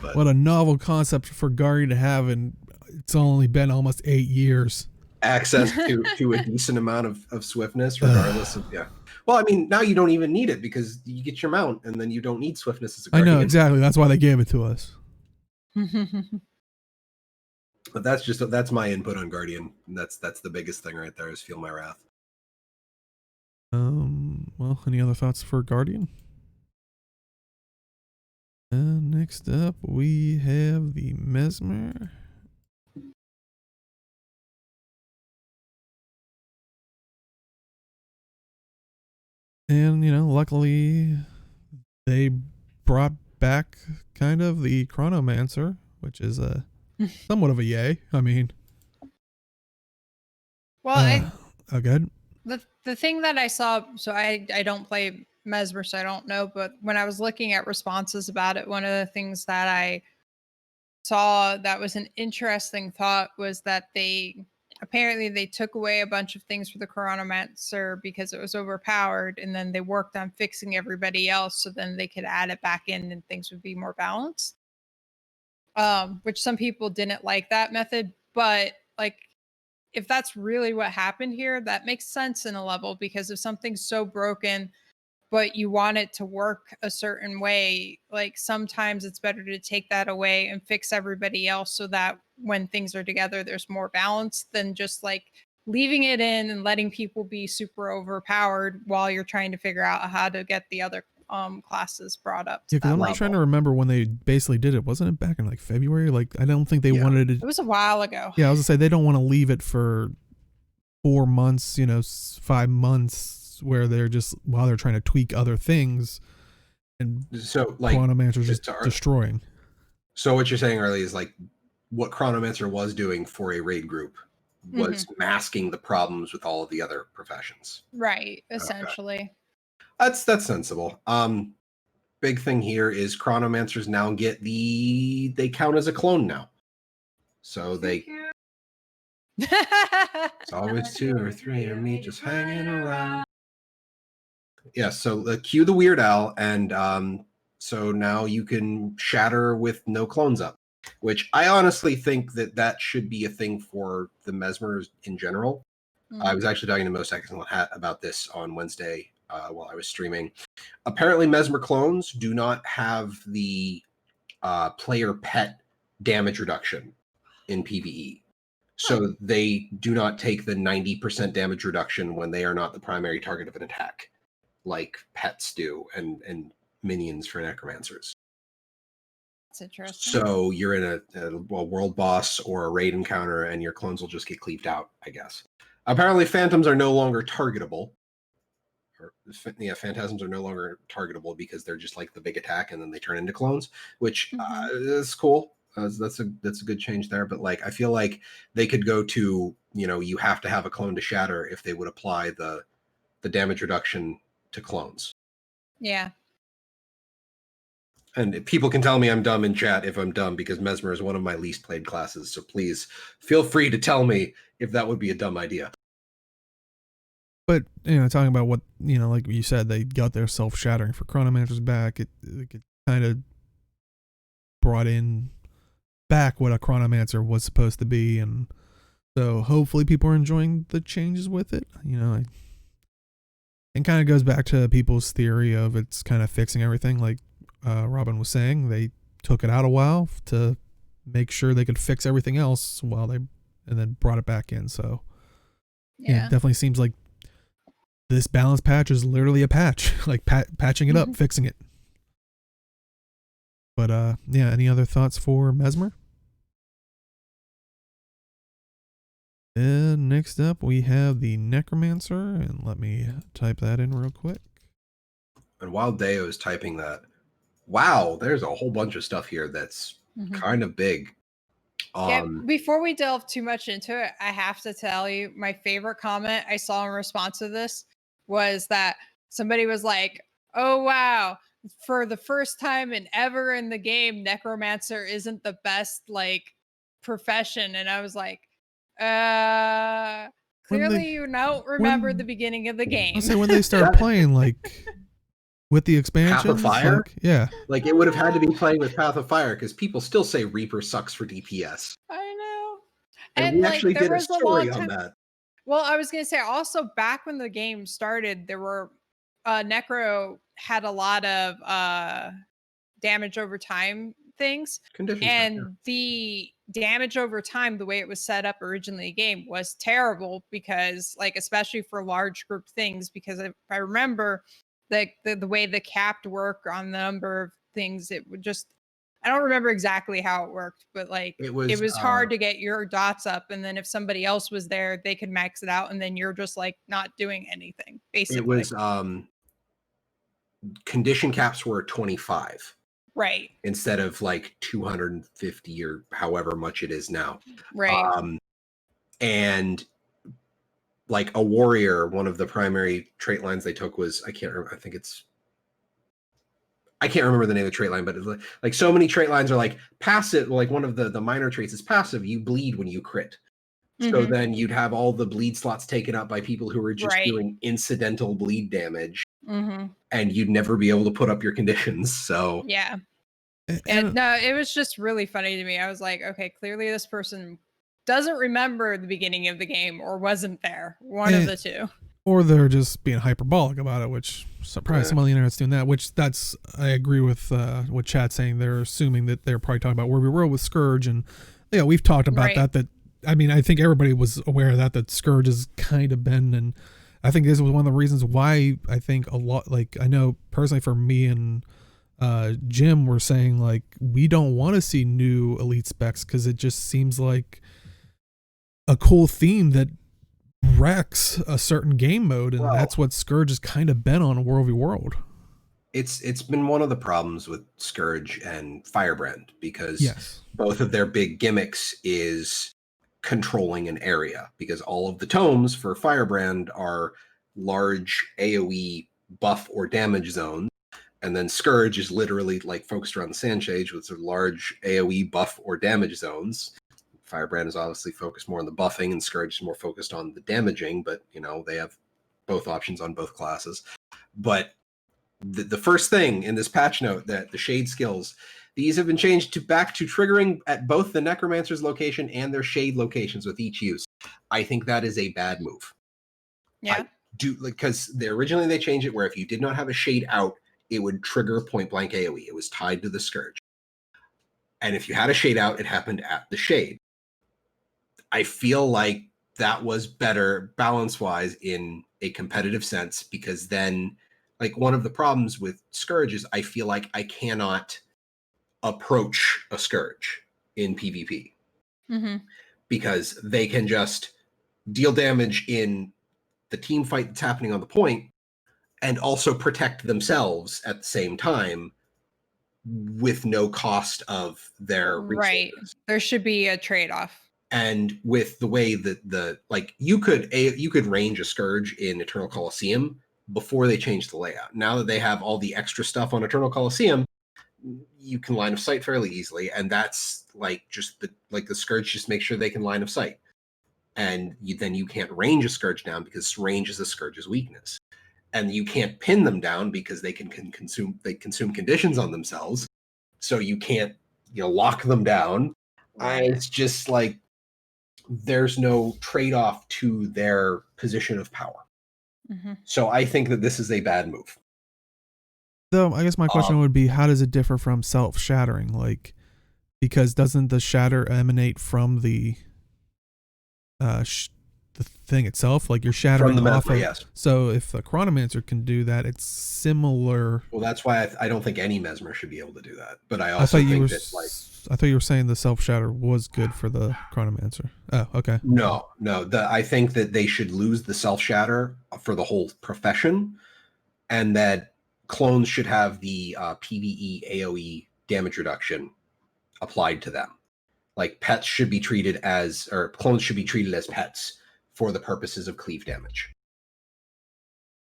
B: But
A: what a novel concept for Guardian to have, and it's only been almost 8 years.
B: Access to a decent amount of swiftness, regardless of Well, I mean, now you don't even need it because you get your mount, and then you don't need swiftness as a Guardian.
A: I know, exactly. That's why they gave it to us.
B: But that's my input on Guardian. That's the biggest thing right there is Feel My Wrath.
A: Well, any other thoughts for Guardian? Next up, we have the Mesmer. And, luckily, they brought back kind of the Chronomancer, which is somewhat of a yay. I mean,
C: well,
A: good.
C: The thing that I saw, so I don't play Mesmer, so I don't know, but when I was looking at responses about it, one of the things that I saw that was an interesting thought was that they took away a bunch of things for the Chronomancer because it was overpowered, and then they worked on fixing everybody else so then they could add it back in and things would be more balanced. Which some people didn't like that method, but like if that's really what happened here, that makes sense in a level, because if something's so broken but you want it to work a certain way, like sometimes it's better to take that away and fix everybody else so that when things are together there's more balance than just like leaving it in and letting people be super overpowered while you're trying to figure out how to get the other classes brought up to
A: because I'm
C: level.
A: trying to remember when they basically did it. Wasn't it back in like February? Like, I don't think they wanted it.
C: It was a while ago.
A: Yeah, I was gonna say they don't want to leave it for 4 months, 5 months, where they're just while they're trying to tweak other things, and
B: so like
A: Chronomancer's just destroying.
B: So what you're saying earlier is like what Chronomancer was doing for a raid group was masking the problems with all of the other professions.
C: Right, essentially.
B: Okay. That's sensible. Big thing here is Chronomancers now they count as a clone now. So it's always 2 or 3 of me just hanging around. Yeah, so cue the Weird Al, and so now you can shatter with no clones up, which I honestly think that should be a thing for the Mesmers in general. I was actually talking to Most Excellent Hat about this on Wednesday while I was streaming. Apparently, Mesmer clones do not have the player pet damage reduction in PvE. So they do not take the 90% damage reduction when they are not the primary target of an attack, like pets do and minions for necromancers.
C: That's interesting.
B: So you're in a world boss or a raid encounter and your clones will just get cleaved out, I guess. Apparently phantoms are no longer targetable. phantasms are no longer targetable because they're just like the big attack, and then they turn into clones, which is cool. That's a good change there. But like, I feel like they could go to, you have to have a clone to shatter if they would apply the damage reduction to clones.
C: Yeah.
B: And people can tell me I'm dumb in chat if I'm dumb, because Mesmer is one of my least played classes. So please feel free to tell me if that would be a dumb idea.
A: But, talking about what, like you said, they got their self-shattering for Chronomancer's back. It kind of brought in back what a Chronomancer was supposed to be. And so hopefully people are enjoying the changes with it. And kind of goes back to people's theory of it's kind of fixing everything. Like Robin was saying, they took it out a while to make sure they could fix everything else and then brought it back in. So yeah, it definitely seems like this balance patch is literally a patch, like patching it up, fixing it. But yeah, any other thoughts for Mesmer? And next up we have the Necromancer, and let me type that in real quick.
B: And while Deo is typing that, wow, there's a whole bunch of stuff here that's kind of big.
C: Yeah, before we delve too much into it, I have to tell you, my favorite comment I saw in response to this was that somebody was like, oh, wow, for the first time ever in the game, Necromancer isn't the best, like, profession. And I was like, clearly you don't remember the beginning of the game.
A: I say when they start playing, like, with the expansions,
B: Path of Fire?
A: Like,
B: it would have had to be playing with Path of Fire, because people still say Reaper sucks for DPS.
C: I know.
B: And we actually did a story on that.
C: Well, I was going to say also, back when the game started, there were Necro had a lot of damage over time things.
B: Conditions,
C: the damage over time, the way it was set up originally in the game, was terrible, because like, especially for large group things, because if I remember the way the capped work on the number of things, it would just, I don't remember exactly how it worked, but like it was hard to get your dots up, and then if somebody else was there, they could max it out, and then you're just like not doing anything, basically.
B: It was condition caps were 25.
C: Right.
B: Instead of like 250 or however much it is now.
C: Right.
B: And like a warrior, one of the primary trait lines they took was, I can't remember the name of the trait line, but it's like so many trait lines are like passive. Like one of the minor traits is passive. You bleed when you crit. So then you'd have all the bleed slots taken up by people who were just doing incidental bleed damage. And you'd never be able to put up your conditions. So
C: yeah. And no, it was just really funny to me. I was like, okay, clearly this person doesn't remember the beginning of the game, or wasn't there. One of the two.
A: Or they're just being hyperbolic about it, which probably some of the internet's doing that, which I agree with what Chad's saying. They're assuming that they're probably talking about where we were with Scourge. And yeah, we've talked about that, I mean, I think everybody was aware of that Scourge has kind of been, and I think this was one of the reasons why I think a lot, like I know personally for me and Jim were saying, like, we don't want to see new elite specs, because it just seems like a cool theme that wrecks a certain game mode, and that's what Scourge has kind of been on World v World.
B: It's been one of the problems with Scourge and Firebrand, because both of their big gimmicks is controlling an area, because all of the tomes for Firebrand are large AoE buff or damage zones. And then Scourge is literally like focused around the Sandshade with some large AoE buff or damage zones. Firebrand is obviously focused more on the buffing, and Scourge is more focused on the damaging, but they have both options on both classes. But the first thing in this patch note, that the shade skills, these have been changed back to triggering at both the Necromancer's location and their shade locations with each use. I think that is a bad move.
C: Yeah.
B: Because originally they changed it where if you did not have a shade out, it would trigger point blank AoE. It was tied to the Scourge. And if you had a shade out, it happened at the shade. I feel like that was better balance-wise in a competitive sense, because then, like, one of the problems with Scourge is I feel like I cannot approach a Scourge in PvP. Because they can just deal damage in the team fight that's happening on the point, and also protect themselves at the same time with no cost of their
C: Right.
B: resources.
C: There should be a trade-off.
B: And with the way that you could range a Scourge in Eternal Colosseum before they changed the layout. Now that they have all the extra stuff on Eternal Colosseum, you can line of sight fairly easily, and that's like just the Scourge just make sure they can line of sight. And then you can't range a Scourge down because range is a Scourge's weakness. And you can't pin them down because they can consume conditions on themselves. So you can't lock them down.
C: Right.
B: It's just like there's no trade-off to their position of power.
C: Mm-hmm.
B: So I think that this is a bad move.
A: Though I guess my question would be, how does it differ from self-shattering? Like, because doesn't the shatter emanate from the thing itself? Like you're shattering
B: from the
A: off
B: Mesmer,
A: of.
B: yes.
A: So if a Chronomancer can do that, it's similar.
B: Well, that's why I don't think any Mesmer should be able to do that. But I also think that
A: I thought you were saying the self-shatter was good for the Chronomancer. Oh, okay.
B: No. I think that they should lose the self-shatter for the whole profession, and that clones should have the PvE AoE damage reduction applied to them. Like pets should be treated as, or clones should be treated as pets for the purposes of cleave damage.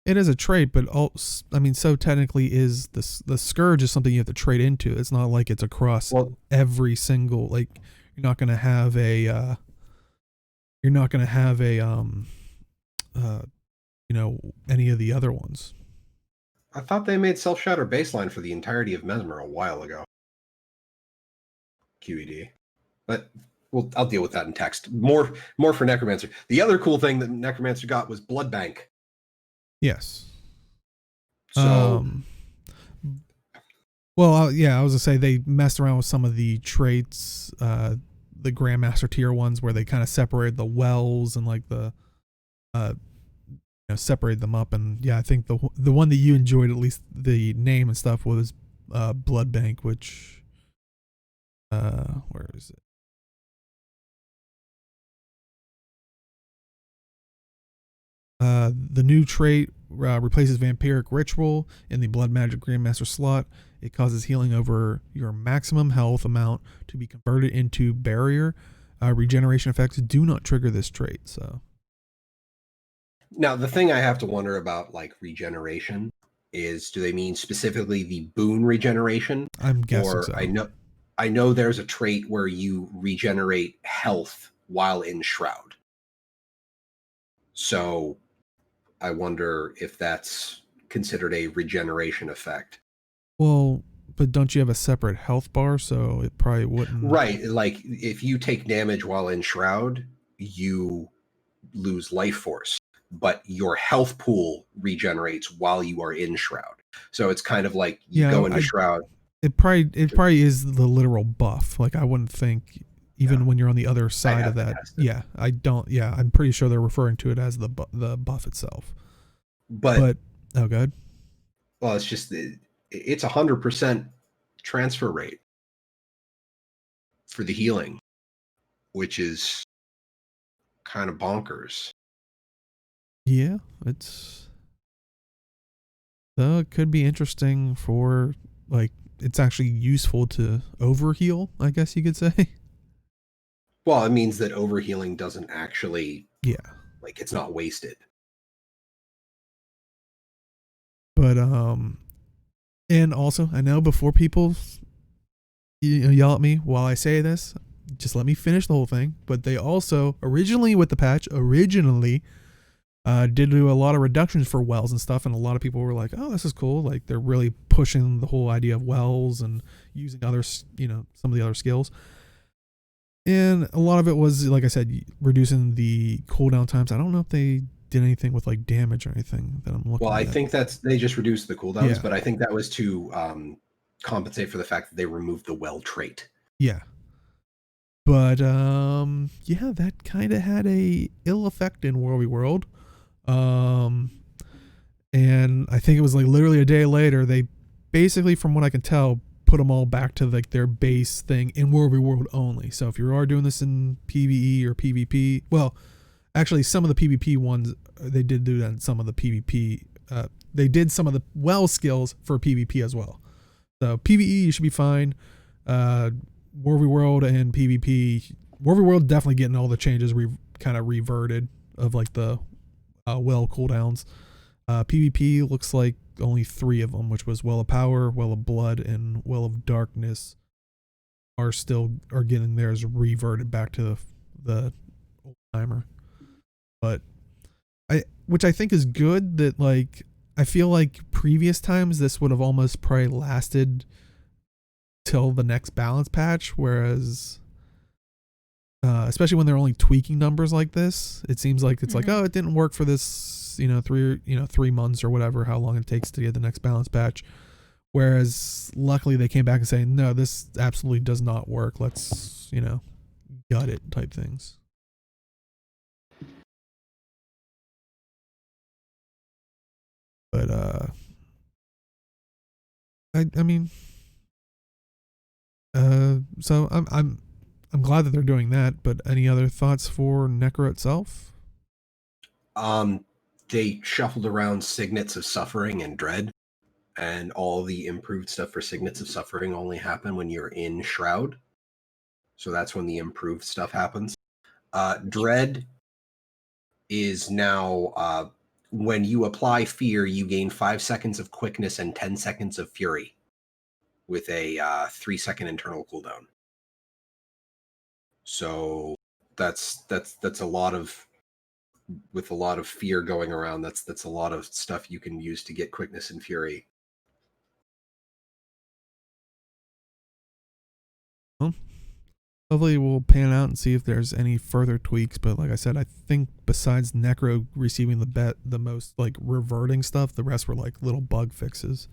A: It is a trait, but so technically is the Scourge is something you have to trade into. It's not like it's across every single, like you're not going to have a any of the other ones.
B: I thought they made self-shatter baseline for the entirety of Mesmer a while ago. QED. But I'll deal with that in text. More for Necromancer. The other cool thing that Necromancer got was Blood Bank.
A: Yes.
B: So,
A: I was gonna say they messed around with some of the traits, the Grandmaster tier ones, where they kind of separated the wells and like the, separated them up. And yeah, I think the one that you enjoyed, at least the name and stuff, was Blood Bank, which, where is it? The new trait replaces Vampiric Ritual in the Blood Magic Grandmaster slot. It causes healing over your maximum health amount to be converted into Barrier. Regeneration effects do not trigger this trait. So
B: now the thing I have to wonder about, like regeneration, is do they mean specifically the boon regeneration?
A: I'm guessing so.
B: I know there's a trait where you regenerate health while in Shroud. So I wonder if that's considered a regeneration effect.
A: Well, but don't you have a separate health bar? So it probably wouldn't.
B: Right. Like if you take damage while in Shroud, you lose life force, but your health pool regenerates while you are in Shroud. So it's kind of like you go into Shroud.
A: It probably is the literal buff. Like I wouldn't think even when you're on the other side of that. Yeah, I don't. Yeah, I'm pretty sure they're referring to it as the buff itself. But oh, good.
B: Well, it's just it's 100% transfer rate for the healing, which is kind of bonkers.
A: Yeah, it could be interesting for like it's actually useful to overheal, I guess you could say.
B: Well, it means that overhealing doesn't actually, like it's not wasted.
A: But and also I know before people yell at me while I say this, just let me finish the whole thing. But they also originally with the patch did do a lot of reductions for wells and stuff, and a lot of people were like, oh, this is cool. Like they're really pushing the whole idea of wells and using other, some of the other skills. And a lot of it was, like I said, reducing the cooldown times. I don't know if they did anything with like damage or anything that I'm looking at.
B: Well, I think they just reduced the cooldowns, but I think that was to compensate for the fact that they removed the well trait.
A: Yeah. But that kind of had a ill effect in World. And I think it was like literally a day later, they basically, from what I can tell, put them all back to like their base thing in World only. So if you are doing this in PvE or PvP, well, actually some of the PvP ones, they did do that in some of the PvP they did some of the well skills for PvP as well. So PvE you should be fine. War v World and PvP. War v World definitely getting all the changes kind of reverted of like the well cooldowns. PvP looks like only 3 of them, which was Well of Power, Well of Blood, and Well of Darkness are getting theirs reverted back to the old timer. But which I think is good, that like I feel like previous times this would have almost probably lasted till the next balance patch, whereas especially when they're only tweaking numbers like this, it seems like it's like, oh, it didn't work for this 3 months or whatever, how long it takes to get the next balance patch. Whereas luckily they came back and saying, no, this absolutely does not work, let's gut it type things. But I mean, so I'm glad that they're doing that. But any other thoughts for Necro itself?
B: They shuffled around Signets of Suffering and Dread, and all the improved stuff for Signets of Suffering only happen when you're in Shroud. So that's when the improved stuff happens. Dread is now when you apply Fear, you gain 5 seconds of Quickness and 10 seconds of Fury with a 3-second internal cooldown. So that's a lot of, with a lot of fear going around, that's a lot of stuff you can use to get Quickness and Fury.
A: Well, hopefully we'll pan out and see if there's any further tweaks. But like I said, I think besides Necro receiving the most like reverting stuff, the rest were like little bug fixes.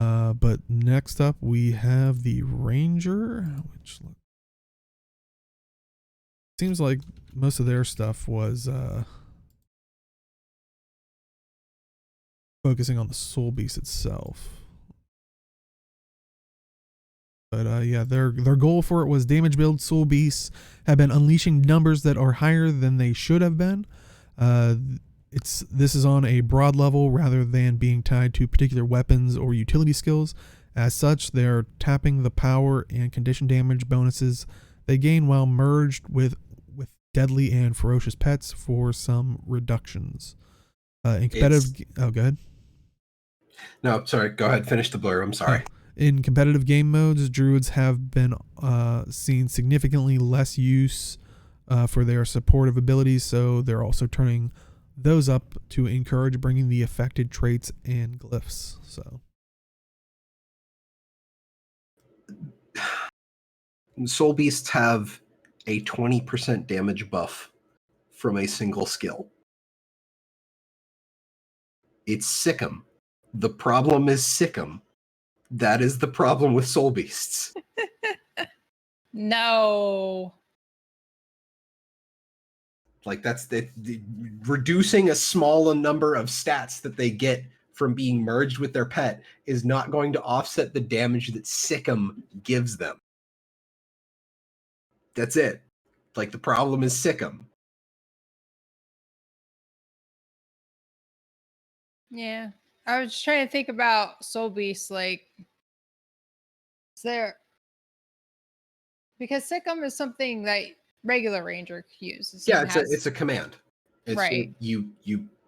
A: But next up we have the Ranger, which seems like most of their stuff was focusing on the Soul Beast itself. But yeah, their goal for it was damage build Soul Beasts have been unleashing numbers that are higher than they should have been. This is on a broad level rather than being tied to particular weapons or utility skills. As such, they're tapping the power and condition damage bonuses they gain while merged with deadly and ferocious pets for some reductions. In competitive, go ahead.
B: No, sorry. Go ahead. Finish the blur. I'm sorry.
A: In competitive game modes, druids have been seen significantly less use for their supportive abilities, so they're also turning those up to encourage bringing the affected traits and glyphs. So
B: Soul Beasts have a 20% damage buff from a single skill. It's Sikkim. The problem is Sikkim. That is the problem with Soul Beasts.
C: No.
B: Like that's the reducing a small number of stats that they get from being merged with their pet is not going to offset the damage that Sikkim gives them. That's it. Like the problem is Sikkim.
C: Yeah. I was just trying to think about Soul Beast, like, is there, because Sikkim is something that regular Ranger uses.
B: Yeah, it's a command. It's
C: right.
B: You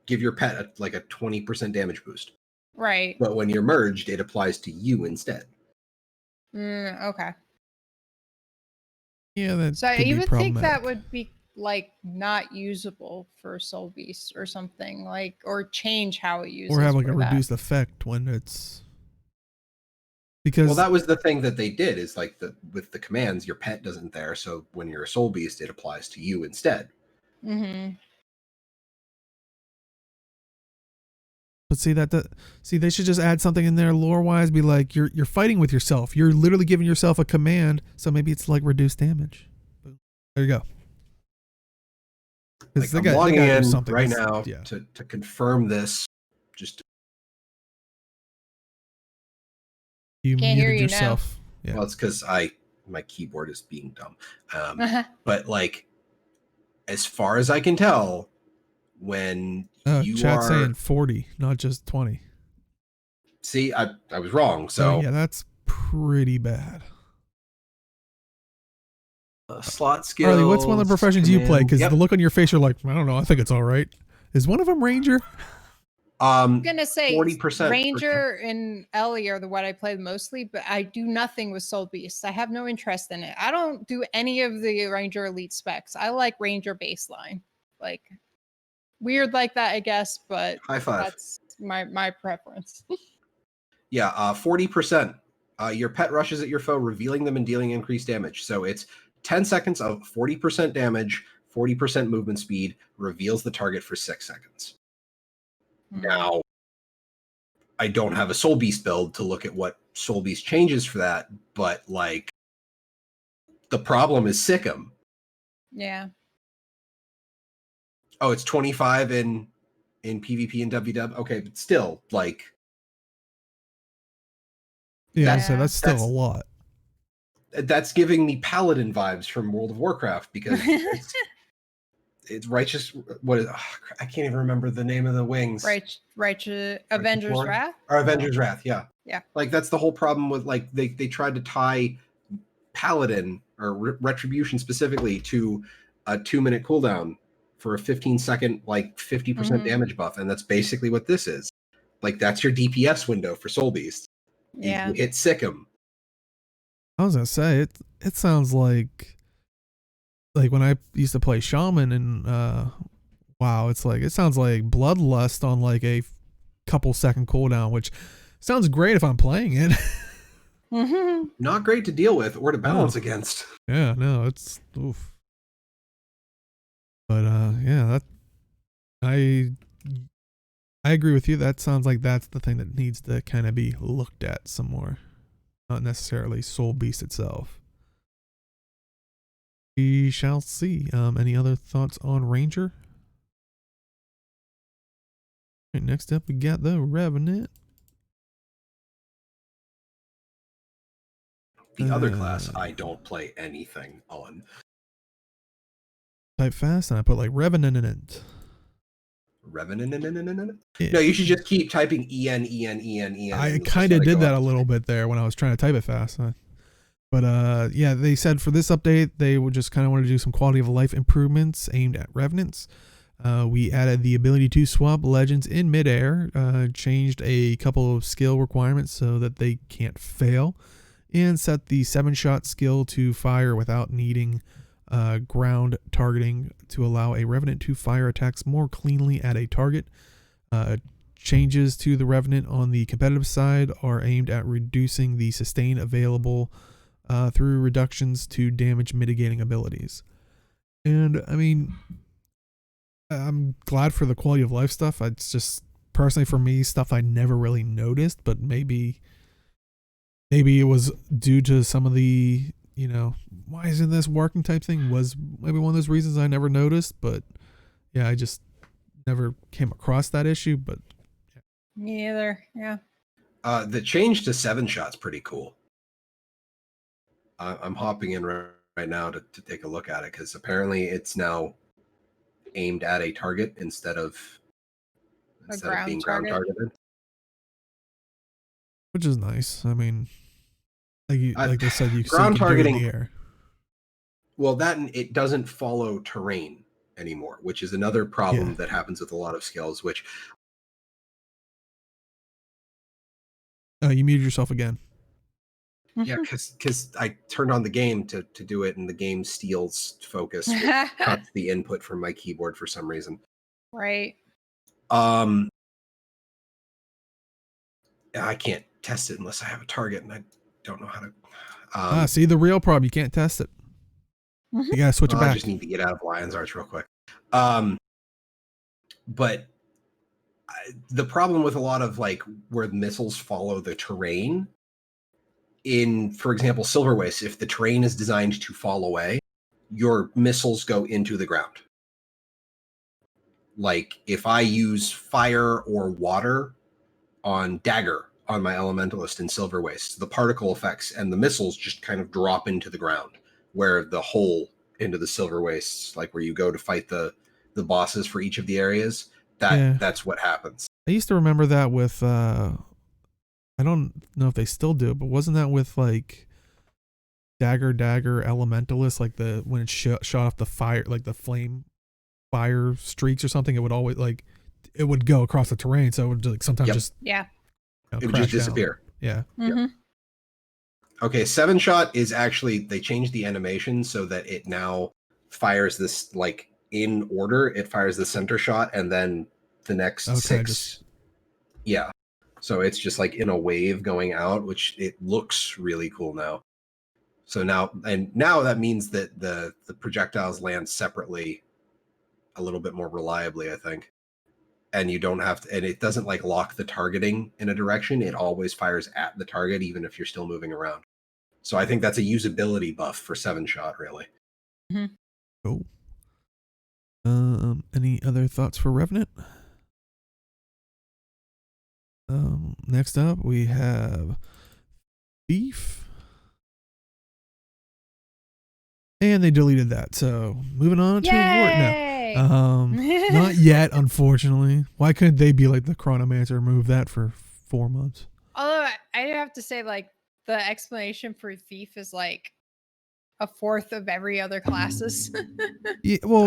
B: give your pet like a 20% damage boost.
C: Right.
B: But when you're merged, it applies to you instead.
C: Okay.
A: Yeah, that.
C: So I even think that would be like not usable for Soul Beast or something, like, or change how it uses,
A: or have like a reduced effect when it's, because
B: well, that was the thing that they did, is like with the commands, your pet doesn't there, so when you're a Soul Beast, it applies to you instead.
C: Mm-hmm.
A: But see they should just add something in there lore wise, be like you're fighting with yourself. You're literally giving yourself a command, so maybe it's like reduced damage. But there you go.
B: Like I'm logging in right now to confirm this. Just
A: you
C: can't
A: muted
C: hear you
A: yourself.
C: now.
A: Yeah.
B: Well, it's because my keyboard is being dumb. But like, as far as I can tell, when you
A: chat
B: are
A: saying 40, not just 20.
B: See, I was wrong.
A: So
B: So
A: yeah, that's pretty bad.
B: slot skills.
A: Harley, what's one of the professions you play? Because
B: Yep.
A: the look on your face, you're like, I don't know, I think it's all right. Is one of them Ranger?
C: I'm gonna say
B: 40%
C: Ranger and Ellie are the what I play mostly, but I do nothing with Soul Beast. I have no interest in it. I don't do any of the Ranger Elite specs. I like Ranger baseline. Like weird like that, I guess, but
B: High five.
C: that's my preference.
B: Yeah, 40%. Your pet rushes at your foe, revealing them and dealing increased damage. So it's 10 seconds of 40% damage, 40% movement speed, reveals the target for 6 seconds. Now, I don't have a Soul Beast build to look at what Soul Beast changes for that, but like the problem is Sikkim.
C: Yeah.
B: Oh, it's 25 in PvP and WW. Okay, but still, like,
A: Yeah,
C: That's-
A: so that's still a lot.
B: that's giving me Paladin vibes from World of Warcraft because it's righteous. What is? Oh, I can't even remember the name of the wings.
C: Righteous Avengers
B: Lord?
C: Wrath.
B: Or Avengers Wrath. Yeah.
C: Yeah.
B: Like that's the whole problem with like they tried to tie Paladin or Retribution specifically to a 2-minute cooldown for a 15-second like 50% damage buff, and that's basically what this is. Like that's your DPS window for Soul Beast.
C: Yeah.
B: You hit Sikkim.
A: I was gonna say it sounds like when I used to play Shaman and WoW, it sounds like Bloodlust on like a couple second cooldown, which sounds great if I'm playing it.
B: Not great to deal with or to balance against.
A: Yeah, no, it's oof. But yeah, that I agree with you. That sounds like that's the thing that needs to kind of be looked at some more. Not necessarily Soul Beast itself. We shall see. Any other thoughts on Ranger? Right, next up we got the Revenant.
B: The other class I don't play anything on.
A: Type fast and I put like Revenant in it.
B: Revenant?
A: Yeah.
B: No, you should just keep typing EN.
A: I kind of did that a little bit there when I was trying to type it fast. But yeah, they said for this update, they would just kind of want to do some quality of life improvements aimed at Revenants. We added the ability to swap legends in midair, changed a couple of skill requirements so that they can't fail, and set the 7-shot skill to fire without needing ground targeting to allow a Revenant to fire attacks more cleanly at a target. Changes to the Revenant on the competitive side are aimed at reducing the sustain available through reductions to damage mitigating abilities. And I mean, I'm glad for the quality of life stuff. It's just personally for me stuff I never really noticed, but maybe it was due to some of the, you know, why isn't this working type thing was maybe one of those reasons I never noticed. But yeah, I just never came across that issue. But
C: Me either. Yeah.
B: The change to 7-shot's pretty cool. I'm hopping in right now to take a look at it because apparently it's now aimed at a target instead of being ground targeted.
A: which is nice. I mean, like they said, you
B: ground
A: can
B: targeting
A: do it in the air.
B: Well, that and it doesn't follow terrain anymore, which is another problem that happens with a lot of skills. Which
A: you muted yourself again.
B: yeah, because I turned on the game to do it, and the game steals focus, which cuts the input from my keyboard for some reason.
C: Right.
B: I can't test it unless I have a target, and I don't know how to.
A: See the real problem. You can't test it. You gotta switch it back.
B: I just need to get out of Lion's Arch real quick. But the problem with a lot of like where missiles follow the terrain in, for example, Silver Waste, if the terrain is designed to fall away, your missiles go into the ground. Like if I use fire or water on Dagger on my Elementalist in Silver Waste, the particle effects and the missiles just kind of drop into the ground, where the hole into the Silver Wastes, like where you go to fight the the bosses for each of the areas, that's what happens.
A: I used to remember that with I don't know if they still do, but wasn't that with like Dagger Elementalist, like when it shot off the fire, like the flame fire streaks or something, it would always like it would go across the terrain, so it would like sometimes just
C: yeah,
B: it would just disappear.
A: Yeah.
B: Okay, 7-shot is actually, they changed the animation so that it now fires this like in order. It fires the center shot and then the next 6. Yeah. So it's just like in a wave going out, which it looks really cool now. So now that means that the projectiles land separately a little bit more reliably, I think. And you don't have to, and it doesn't like lock the targeting in a direction. It always fires at the target, even if you're still moving around. So I think that's a usability buff for 7-shot, really.
A: Cool. Any other thoughts for Revenant? Next up we have Thief. And they deleted that. So moving on to
C: Yay!
A: Not yet, unfortunately. Why couldn't they be like the Chronomancer and move that for 4 months?
C: Although I have to say, like, the explanation for Thief is like a fourth of every other classes.
A: Yeah, well,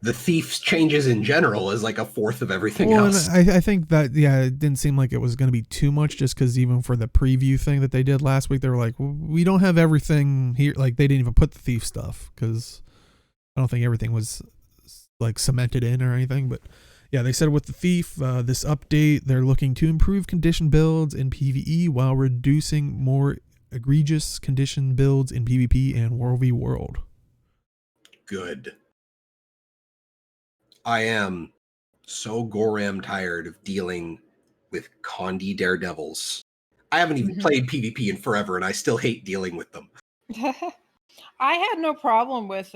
B: the Thief's changes in general is like a fourth of everything else.
A: And I think that, it didn't seem like it was going to be too much, just because even for the preview thing that they did last week, they were like, we don't have everything here. Like, they didn't even put the Thief stuff, because I don't think everything was like cemented in or anything. But yeah, they said with the Thief, this update, they're looking to improve condition builds in PvE while reducing more egregious condition builds in PvP and World v World.
B: Good. I am so goram tired of dealing with Condi daredevils. I haven't even played PvP in forever, and I still hate dealing with them.
C: I had no problem with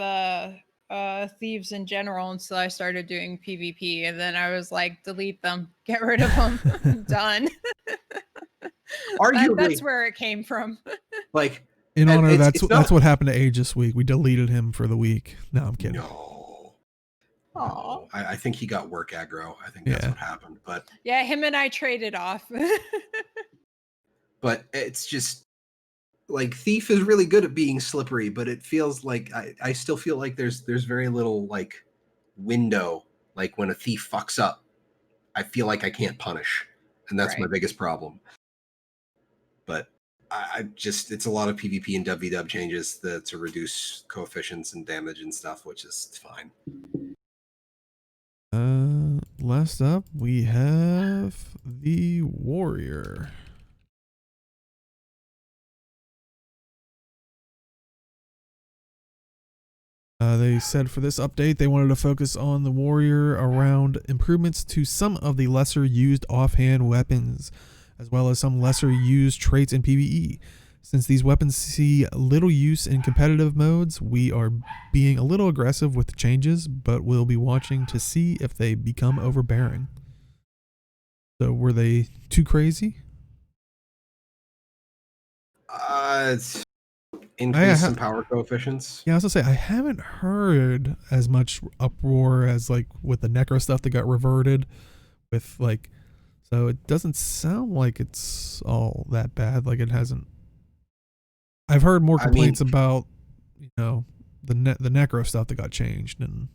C: thieves in general until I started doing PvP, and then I was like, delete them, get rid of them, done.
B: Arguably,
C: that's where it came from.
B: Like,
A: in honor, that's what happened to Age this week. We deleted him for the week. No, I'm kidding.
B: No, I think he got work aggro. I think that's what happened. But
C: yeah, him and I traded off.
B: But it's just like Thief is really good at being slippery, but it feels like I still feel like there's very little like window. Like when a thief fucks up, I feel like I can't punish, and that's my biggest problem. But I just, it's a lot of PvP and WvW changes to reduce coefficients and damage and stuff, which is fine.
A: Last up, we have the Warrior. They said for this update, they wanted to focus on the Warrior around improvements to some of the lesser used offhand weapons, as well as some lesser used traits in PvE. Since these weapons see little use in competitive modes, we are being a little aggressive with the changes, but we'll be watching to see if they become overbearing. So were they too crazy?
B: It's increase some power coefficients.
A: Yeah, I was gonna say, I haven't heard as much uproar as like with the Necro stuff that got reverted with like, so it doesn't sound like it's all that bad. Like it hasn't. I've heard more complaints about, the Necro stuff that got changed, and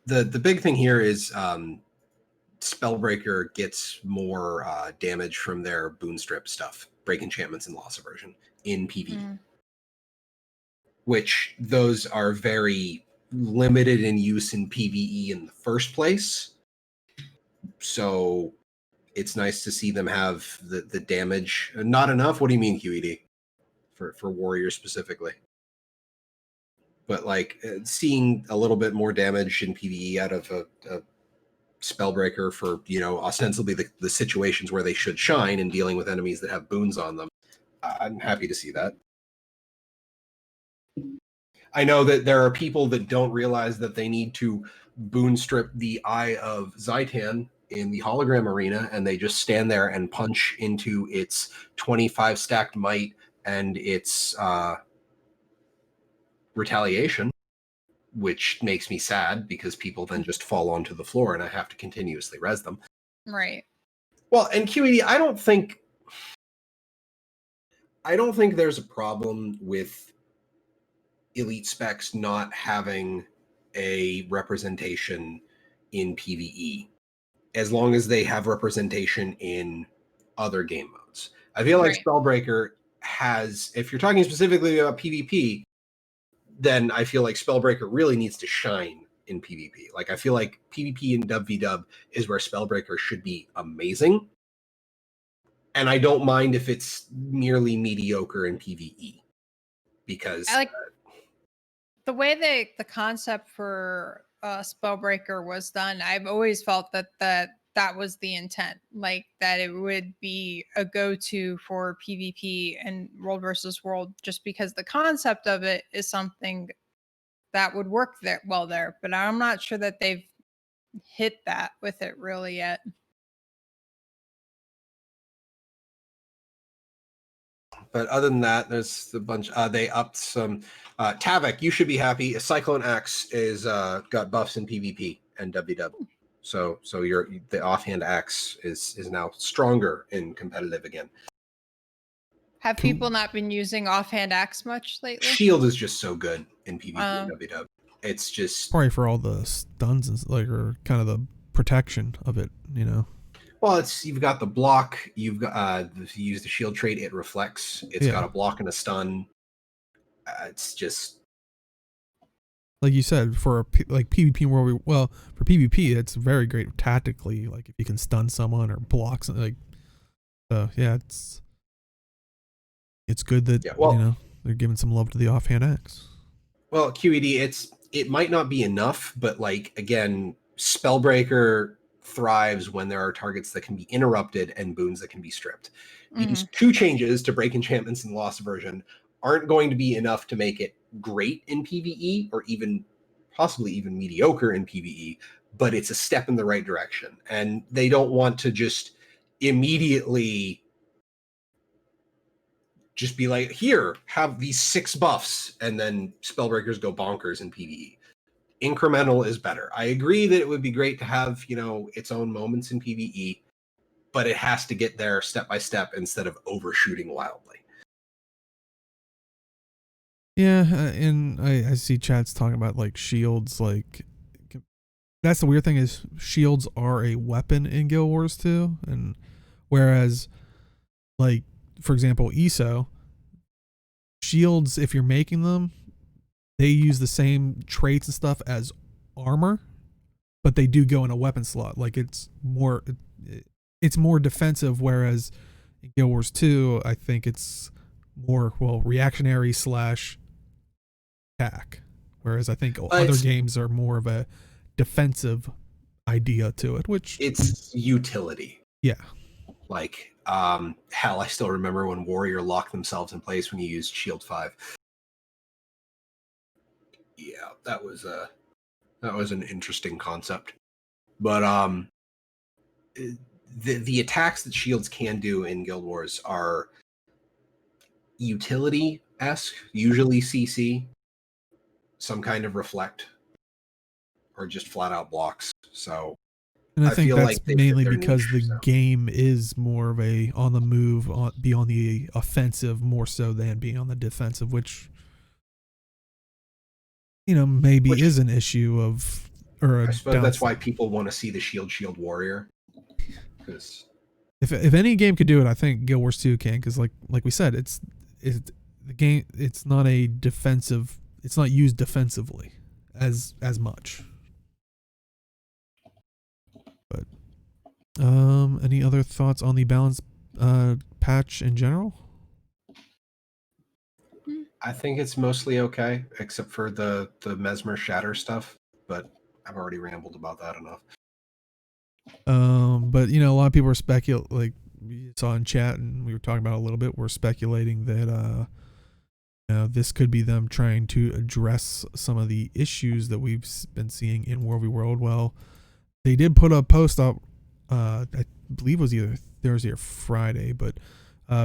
B: the big thing here is Spellbreaker gets more damage from their boon strip stuff, break enchantments and loss aversion in PvE, which those are very limited in use in PvE in the first place. So it's nice to see them have the damage. Not enough? What do you mean, QED? For Warrior specifically. But like seeing a little bit more damage in PvE out of a Spellbreaker for, ostensibly the situations where they should shine and dealing with enemies that have boons on them. I'm happy to see that. I know that there are people that don't realize that they need to boon strip the Eye of Zaitan in the hologram arena, and they just stand there and punch into its 25 stacked might and its retaliation. which makes me sad because people then just fall onto the floor and I have to continuously res them.
C: Right.
B: Well, and QED, I don't think there's a problem with elite specs not having a representation in PvE, as long as they have representation in other game modes. I feel like Spellbreaker has, if you're talking specifically about PvP, then I feel like Spellbreaker really needs to shine in PvP. Like, I feel like PvP in WvW is where Spellbreaker should be amazing. And I don't mind if it's merely mediocre in PvE, because
C: I like the way the concept for Spellbreaker was done. I've always felt that was the intent, like that it would be a go-to for PvP and World versus World, just because the concept of it is something that would work there. But I'm not sure that they've hit that with it really yet.
B: But other than that, there's a bunch. They upped some. Tavik, you should be happy. Cyclone Axe is got buffs in PvP and WW. So the offhand axe is now stronger in competitive again.
C: Have people not been using offhand axe much lately?
B: Shield is just so good in PvP and WW. It's just
A: probably for all the stuns and like, or kind of the protection of it, you know.
B: Well, you've got the block. You've got if you use the shield trait, it reflects. It's got a block and a stun. It's just
A: like you said, for like PvP world. Well, for PvP, it's very great tactically. Like if you can stun someone or block something, like yeah, it's good that you know they're giving some love to the offhand axe.
B: Well, QED, it might not be enough, but like again, Spellbreaker thrives when there are targets that can be interrupted and boons that can be stripped. These two changes to break enchantments in the Lost version aren't going to be enough to make it great in PvE, or even possibly even mediocre in PvE, but it's a step in the right direction. And they don't want to just immediately just be like, here, have these 6 buffs, and then Spellbreakers go bonkers in PvE. Incremental is better. I agree that it would be great to have, you know, its own moments in PvE, but it has to get there step by step instead of overshooting wildly.
A: Yeah, and I see chats talking about like shields. Like that's the weird thing is shields are a weapon in Guild Wars 2, and whereas like for example ESO shields, if you're making them, they use the same traits and stuff as armor, but they do go in a weapon slot. Like it's more defensive, whereas in Guild Wars 2, I think it's more reactionary / attack. Whereas I think other games are more of a defensive idea to it, which
B: it's utility.
A: Yeah.
B: Like hell, I still remember when Warrior locked themselves in place when you used Shield 5. Yeah, that was an interesting concept. But the attacks that shields can do in Guild Wars are utility-esque, usually CC, some kind of reflect, or just flat out blocks. So
A: and I think
B: feel
A: that's
B: like
A: mainly because
B: niche,
A: the game is more of a on the move, be on the offensive more so than being on the defensive, which you know maybe is an issue of, or
B: I suppose that's why people want to see the shield Warrior. Because
A: if any game could do it, I think Guild Wars 2 can, because like we said, it's the game. It's not a defensive. It's not used defensively as much. But any other thoughts on the balance patch in general?
B: I think it's mostly okay, except for the Mesmer Shatter stuff. But I've already rambled about that enough.
A: But you know, a lot of people are speculating, like we saw in chat and we were talking about it a little bit. We're speculating that this could be them trying to address some of the issues that we've been seeing in World v World. Well, they did put a post up, I believe it was either Thursday or Friday, but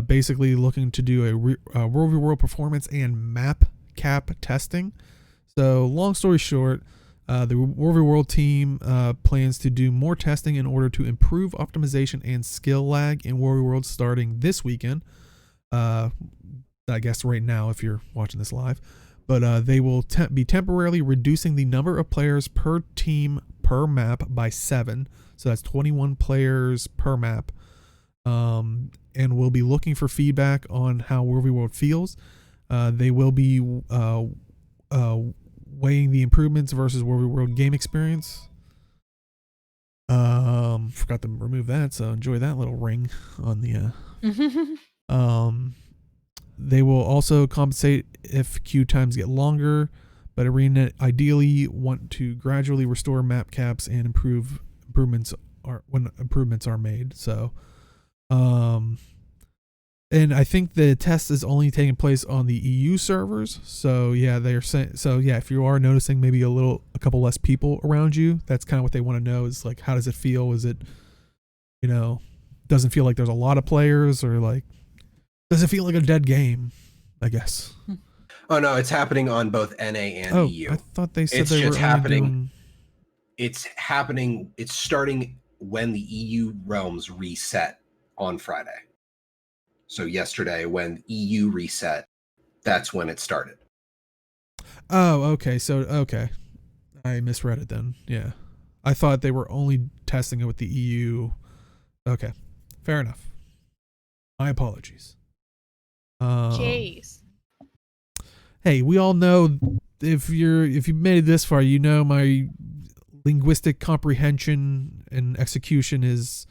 A: basically looking to do a World v World performance and map cap testing. So long story short, the WvW team plans to do more testing in order to improve optimization and skill lag in WvW starting this weekend. I guess right now if you're watching this live. But they will be temporarily reducing the number of players per team per map by 7. So that's 21 players per map. And we'll be looking for feedback on how WvW feels. They will be weighing the improvements versus WvW game experience. Forgot to remove that, so enjoy that little ring on the They will also compensate if queue times get longer, but Arena ideally want to gradually restore map caps and improvements are made. So, and I think the test is only taking place on the EU servers. So yeah, they're saying, so yeah, if you are noticing maybe a couple less people around you, that's kind of what they want to know is like, how does it feel? Is it, doesn't feel like there's a lot of players, or like, does it feel like a dead game, I guess?
B: Oh, no, it's happening on both NA and EU.
A: I thought they said
B: it's
A: they
B: just
A: were
B: happening. It's happening. It's starting when the EU realms reset on Friday. So yesterday, when EU reset, that's when it started.
A: Oh, okay. So, okay. I misread it then. Yeah. I thought they were only testing it with the EU. Okay. Fair enough. My apologies.
C: Jeez.
A: Hey, we all know if you made it this far, my linguistic comprehension and execution is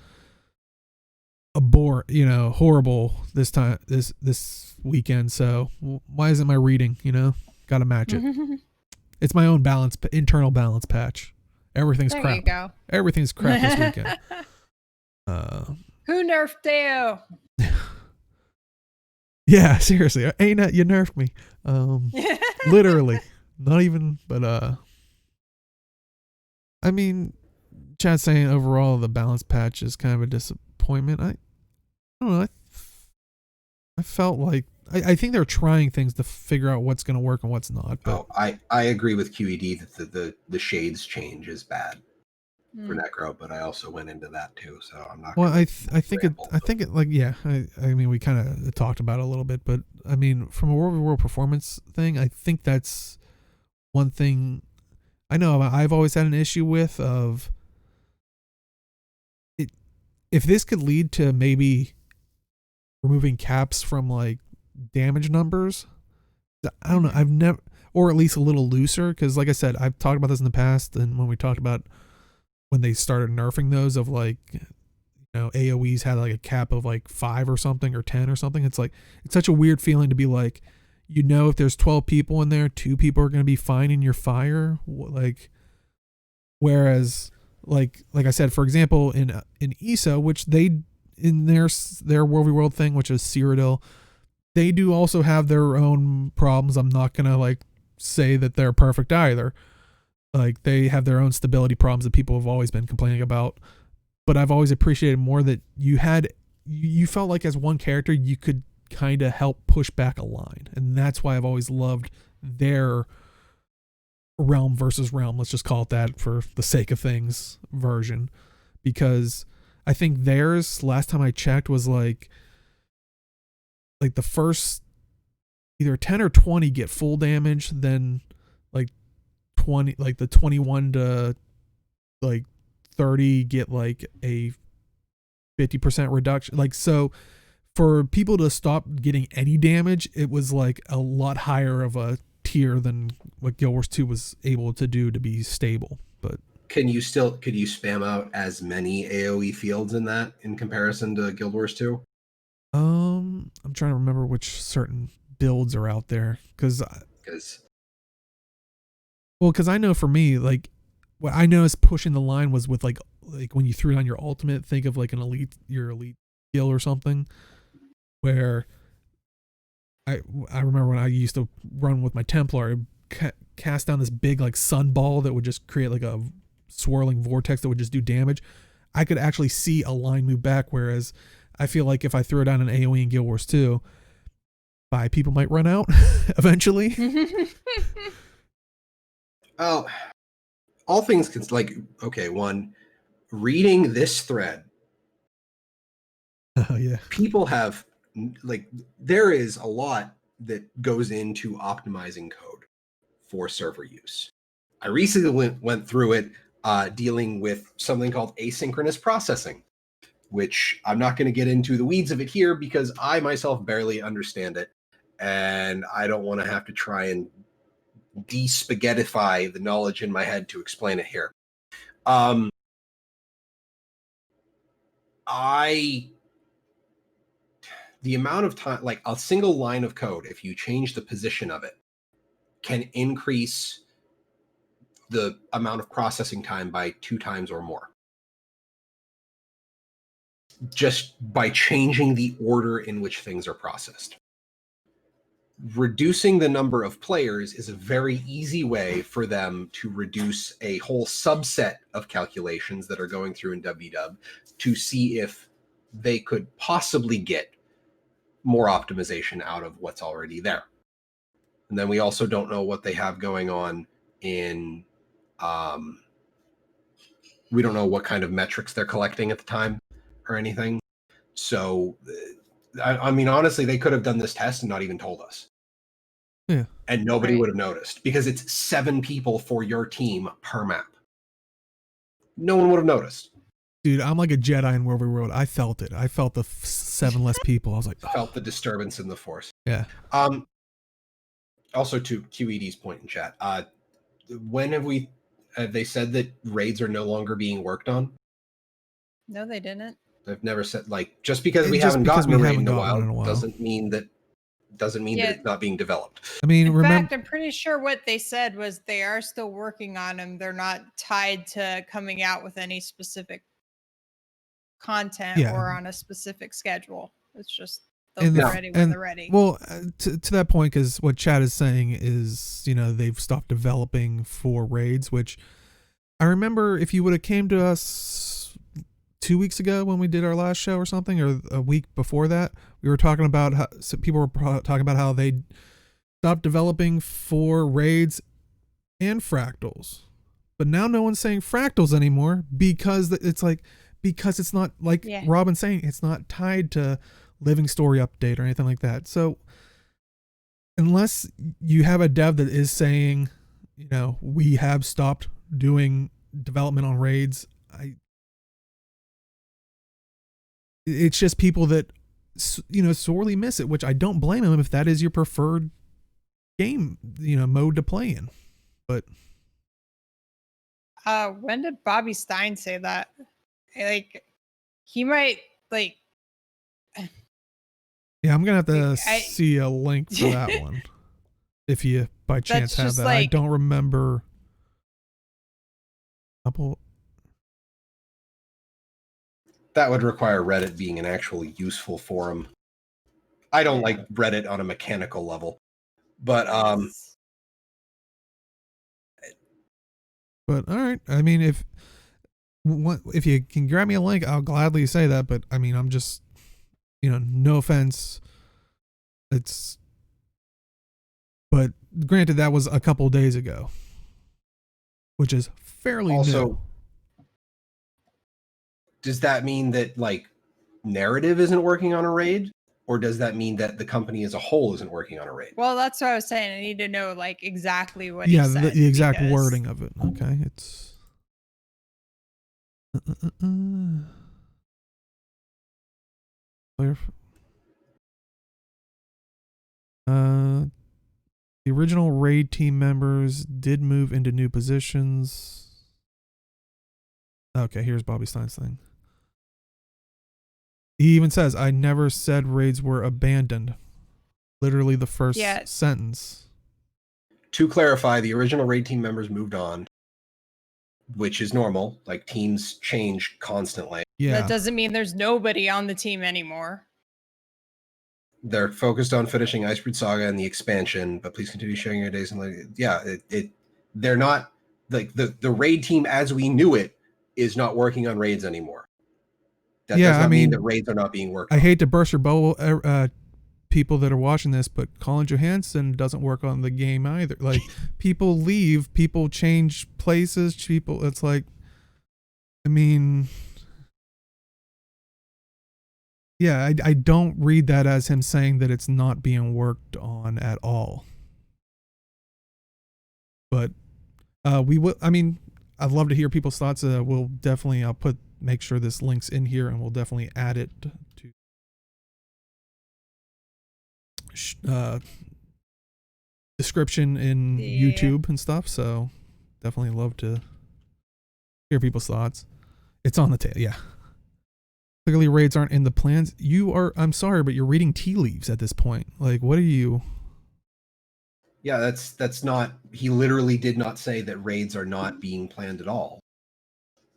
A: horrible this weekend. So why isn't my reading? Got to match it. It's my own internal balance patch. Everything's
C: there
A: crap.
C: You go.
A: Everything's crap this weekend.
C: Who nerfed you?
A: Yeah, seriously. Ain't that you nerfed me? Literally. Not even, but I mean, Chad's saying overall the balance patch is kind of a disappointment. I don't know. I felt like I think they're trying things to figure out what's going to work and what's not. But
B: I agree with QED that the shades change is bad for Necro, but I also went into that too, so I'm not.
A: Well, I think it like, yeah. I mean, we kind of talked about it a little bit, but I mean, from a WvW performance thing, I think that's one thing I know I've always had an issue with of it. If this could lead to maybe removing caps from like damage numbers, I don't know. I've never, or at least a little looser, because like I said, I've talked about this in the past, and when we talked about when they started nerfing those of like, AoEs had like a cap of like 5 or something, or 10 or something. It's like, it's such a weird feeling to be like, if there's 12 people in there, 2 people are going to be fine in your fire. Like, whereas like I said, for example, in ESO, which they, in their WvW thing, which is Cyrodiil, they do also have their own problems. I'm not going to like say that they're perfect either. Like, they have their own stability problems that people have always been complaining about. But I've always appreciated more that you felt like as one character, you could kind of help push back a line. And that's why I've always loved their realm versus realm, let's just call it that for the sake of things, version. Because I think theirs, last time I checked, was like the first either 10 or 20 get full damage, then like 20, like the 21 to like 30 get like a 50% reduction. Like, so for people to stop getting any damage, it was like a lot higher of a tier than what Guild Wars 2 was able to do to be stable. But
B: could you spam out as many AoE fields in comparison to Guild Wars 2?
A: I'm trying to remember which certain builds are out there, because I know for me, like, what I noticed pushing the line was with like when you threw it on your ultimate, think of like your elite skill or something, where I remember when I used to run with my Templar, I'd cast down this big like sun ball that would just create like a swirling vortex that would just do damage. I could actually see a line move back, whereas I feel like if I throw down an AoE in Guild Wars 2, 5 people might run out eventually.
B: Well, all things like, okay, one, reading this thread,
A: Oh yeah.
B: people have like, there is a lot that goes into optimizing code for server use. I recently went through it, dealing with something called asynchronous processing, which I'm not going to get into the weeds of it here because I myself barely understand it, and I don't want to have to try and de-spaghettify the knowledge in my head to explain it here. The amount of time, like a single line of code, if you change the position of it, can increase the amount of processing time by 2 times or more. Just by changing the order in which things are processed. Reducing the number of players is a very easy way for them to reduce a whole subset of calculations that are going through in WW to see if they could possibly get more optimization out of what's already there. And then we also don't know what they have going on in, we don't know what kind of metrics they're collecting at the time or anything. So, I mean, honestly, they could have done this test and not even told us.
A: Yeah.
B: And nobody would have noticed because it's 7 people for your team per map. No one would have noticed.
A: Dude, I'm like a Jedi in World War II. I felt it. I felt the 7 less people. I was like, oh.
B: Felt the disturbance in the force.
A: Yeah.
B: Also, to QED's point in chat, when have they said that raids are no longer being worked on?
C: No, they didn't.
B: They've never said, like, just because we haven't gotten a raid in a while doesn't mean that it's not being developed.
A: I mean,
C: in fact, I'm pretty sure what they said was they are still working on them. They're not tied to coming out with any specific content or on a specific schedule. It's just they'll be ready when they're ready.
A: Well, to that point, because what Chad is saying is, they've stopped developing for raids, which I remember if you would have came to us 2 weeks ago when we did our last show or something, or a week before that, we were talking about how people were talking about how they stopped developing for raids and fractals, but now no one's saying fractals anymore because it's not like Robin's saying, it's not tied to living story update or anything like that. So unless you have a dev that is saying, we have stopped doing development on raids, it's just people that sorely miss it, which I don't blame them if that is your preferred game mode to play in. But
C: when did Bobby Stein say that? Like, he might
A: yeah, I'm gonna have to see a link for that one if you by chance have that. I don't remember.
B: That would require Reddit being an actually useful forum. I don't like Reddit on a mechanical level, but
A: all right. I mean, if you can grab me a link, I'll gladly say that. But I mean, I'm just, no offense. But granted, that was a couple days ago, which is fairly new.
B: Does that mean that narrative isn't working on a raid, or does that mean that the company as a whole isn't working on a raid?
C: Well, that's what I was saying. I need to know exactly what he said.
A: The exact wording of it. Okay, it's the original raid team members did move into new positions. Okay, here's Bobby Stein's thing. He even says, I never said raids were abandoned. Literally the first sentence.
B: To clarify, the original raid team members moved on, which is normal. Teams change constantly.
A: Yeah.
C: That doesn't mean there's nobody on the team anymore.
B: They're focused on finishing Icebreed Saga and the expansion, but please continue sharing your days. And they're not the raid team as we knew it is not working on raids anymore. That does not mean that raids are not being worked on.
A: I hate to burst your bubble, people that are watching this, but Colin Johansson doesn't work on the game either. Like, people leave, people change places, people, it's like, I mean, yeah, I don't read that as him saying that it's not being worked on at all. But we will, I mean, I'd love to hear people's thoughts. We'll definitely, make sure this link's in here, and we'll definitely add it to description in YouTube and stuff. So definitely love to hear people's thoughts. It's on the tail, yeah. Clearly raids aren't in the plans. I'm sorry, but you're reading tea leaves at this point. Like, what are you?
B: Yeah, that's not, he literally did not say that raids are not being planned at all.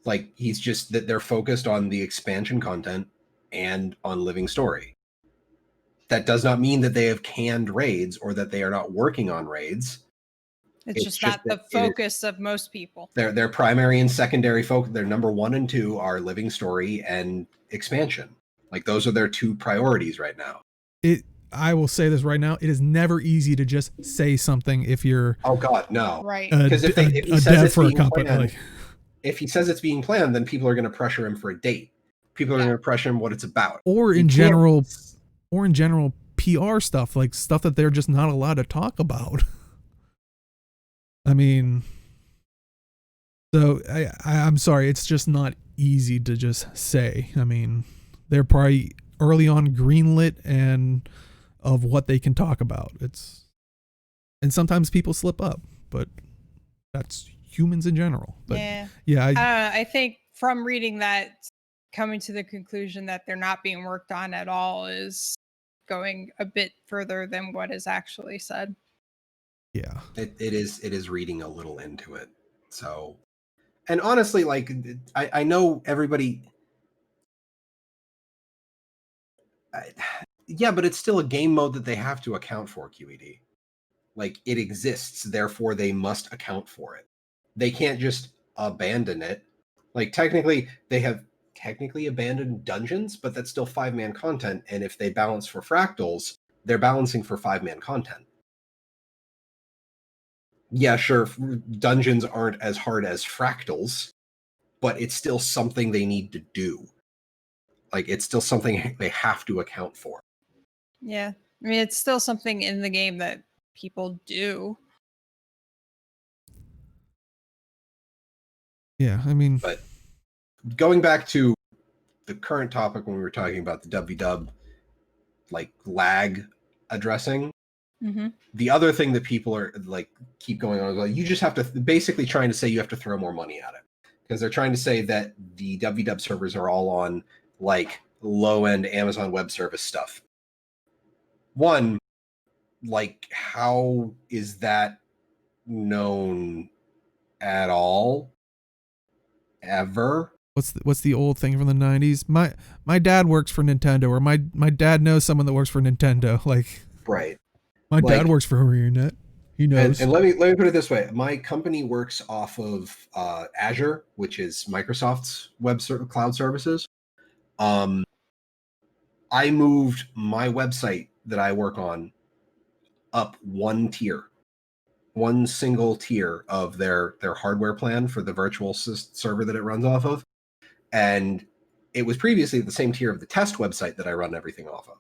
B: Like, he's just that they're focused on the expansion content and on living story. That does not mean that they have canned raids or that they are not working on raids.
C: It's just not the focus of most people.
B: Their primary and secondary focus, their number 1 and 2 are living story and expansion. Like, those are their 2 priorities right now.
A: I will say this right now. It is never easy to just say something if you're...
B: Oh, God, no.
C: Right.
B: Because if he says it's being planned, if he says it's being planned, then people are going to pressure him for a date. People are going to pressure him what it's about.
A: Or in general, PR stuff, like stuff that they're just not allowed to talk about. I mean, so I'm sorry, it's just not easy to just say. I mean, they're probably early on greenlit and of what they can talk about. And sometimes people slip up, but that's humans in general. But yeah,
C: I think from reading that, coming to the conclusion that they're not being worked on at all is going a bit further than what is actually said.
B: Yeah, it is reading a little into it. So, and honestly, like, I know everybody. Yeah, but it's still a game mode that they have to account for, QED. Like, it exists, therefore they must account for it. They can't just abandon it. Like, technically, they have abandoned dungeons, but that's still 5-man content, and if they balance for fractals, they're balancing for 5-man content. Yeah, sure, dungeons aren't as hard as fractals, but it's still something they need to do. Like, it's still something they have to account for.
C: Yeah. I mean, it's still something in the game that people do.
A: Yeah, I mean...
B: But going back to the current topic when we were talking about the WvW, like, lag addressing, the other thing that people are, like, keep going on is, like, you just have to... Basically trying to say you have to throw more money at it. Because they're trying to say that the WvW servers are all on, like, low-end Amazon Web Service stuff. One, like, how is that known at all? Ever?
A: What's the old thing from the 90s? My dad works for Nintendo, or my dad knows someone that works for Nintendo. Like,
B: right.
A: My dad works for HarrierNet. He knows.
B: And let me put it this way: my company works off of Azure, which is Microsoft's cloud services. I moved my website that I work on up one single tier of their hardware plan for the virtual server that it runs off of. And it was previously the same tier of the test website that I run everything off of.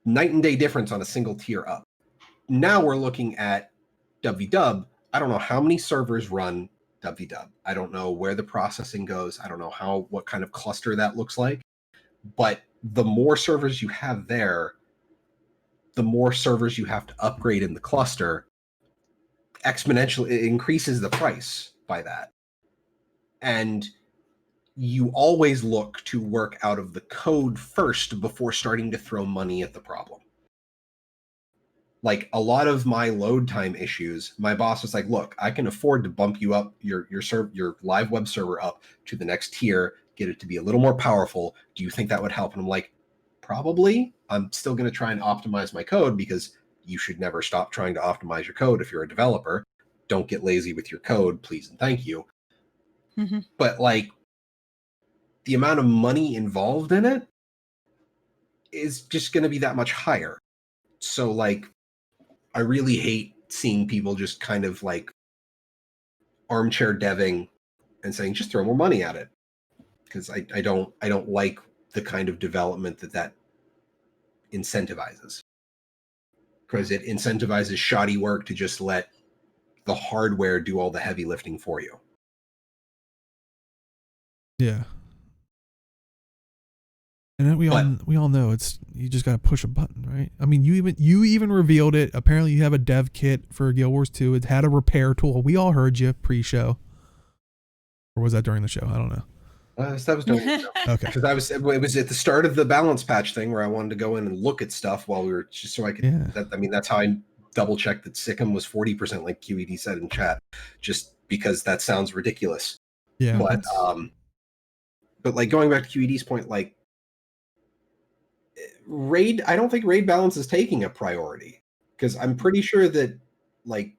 B: Night and day difference on a single tier up. Now we're looking at WvW. I don't know how many servers run WvW. I don't know where the processing goes. I don't know what kind of cluster that looks like. But the more servers you have there, the more servers you have to upgrade in the cluster. Exponentially, it increases the price by that. And you always look to work out of the code first before starting to throw money at the problem. Like, a lot of my load time issues, my boss was like, look, I can afford to bump you up your live web server up to the next tier, get it to be a little more powerful. Do you think that would help? And I'm like, probably. I'm still going to try and optimize my code, because you should never stop trying to optimize your code if you're a developer. Don't get lazy with your code, please and thank you. But, like, the amount of money involved in it, is just going to be that much higher. So like, I really hate seeing people just kind of like armchair deving and saying, just throw more money at it. Because I don't like the kind of development that incentivizes. Because it incentivizes shoddy work to just let the hardware do all the heavy lifting for you.
A: Yeah. And we all know it's, you just gotta push a button, right? I mean, you even revealed it. Apparently, you have a dev kit for Guild Wars 2. It had a repair tool. We all heard you pre-show, or was that during the show? I don't know.
B: That was during the show.
A: Okay.
B: Because it was at the start of the balance patch thing where I wanted to go in and look at stuff while we were just so I could.
A: Yeah.
B: That's how I double checked that Sikkim was 40%, like QED said in chat, just because that sounds ridiculous.
A: Yeah.
B: But like going back to QED's point, like raid, I don't think raid balance is taking a priority, because I'm pretty sure that like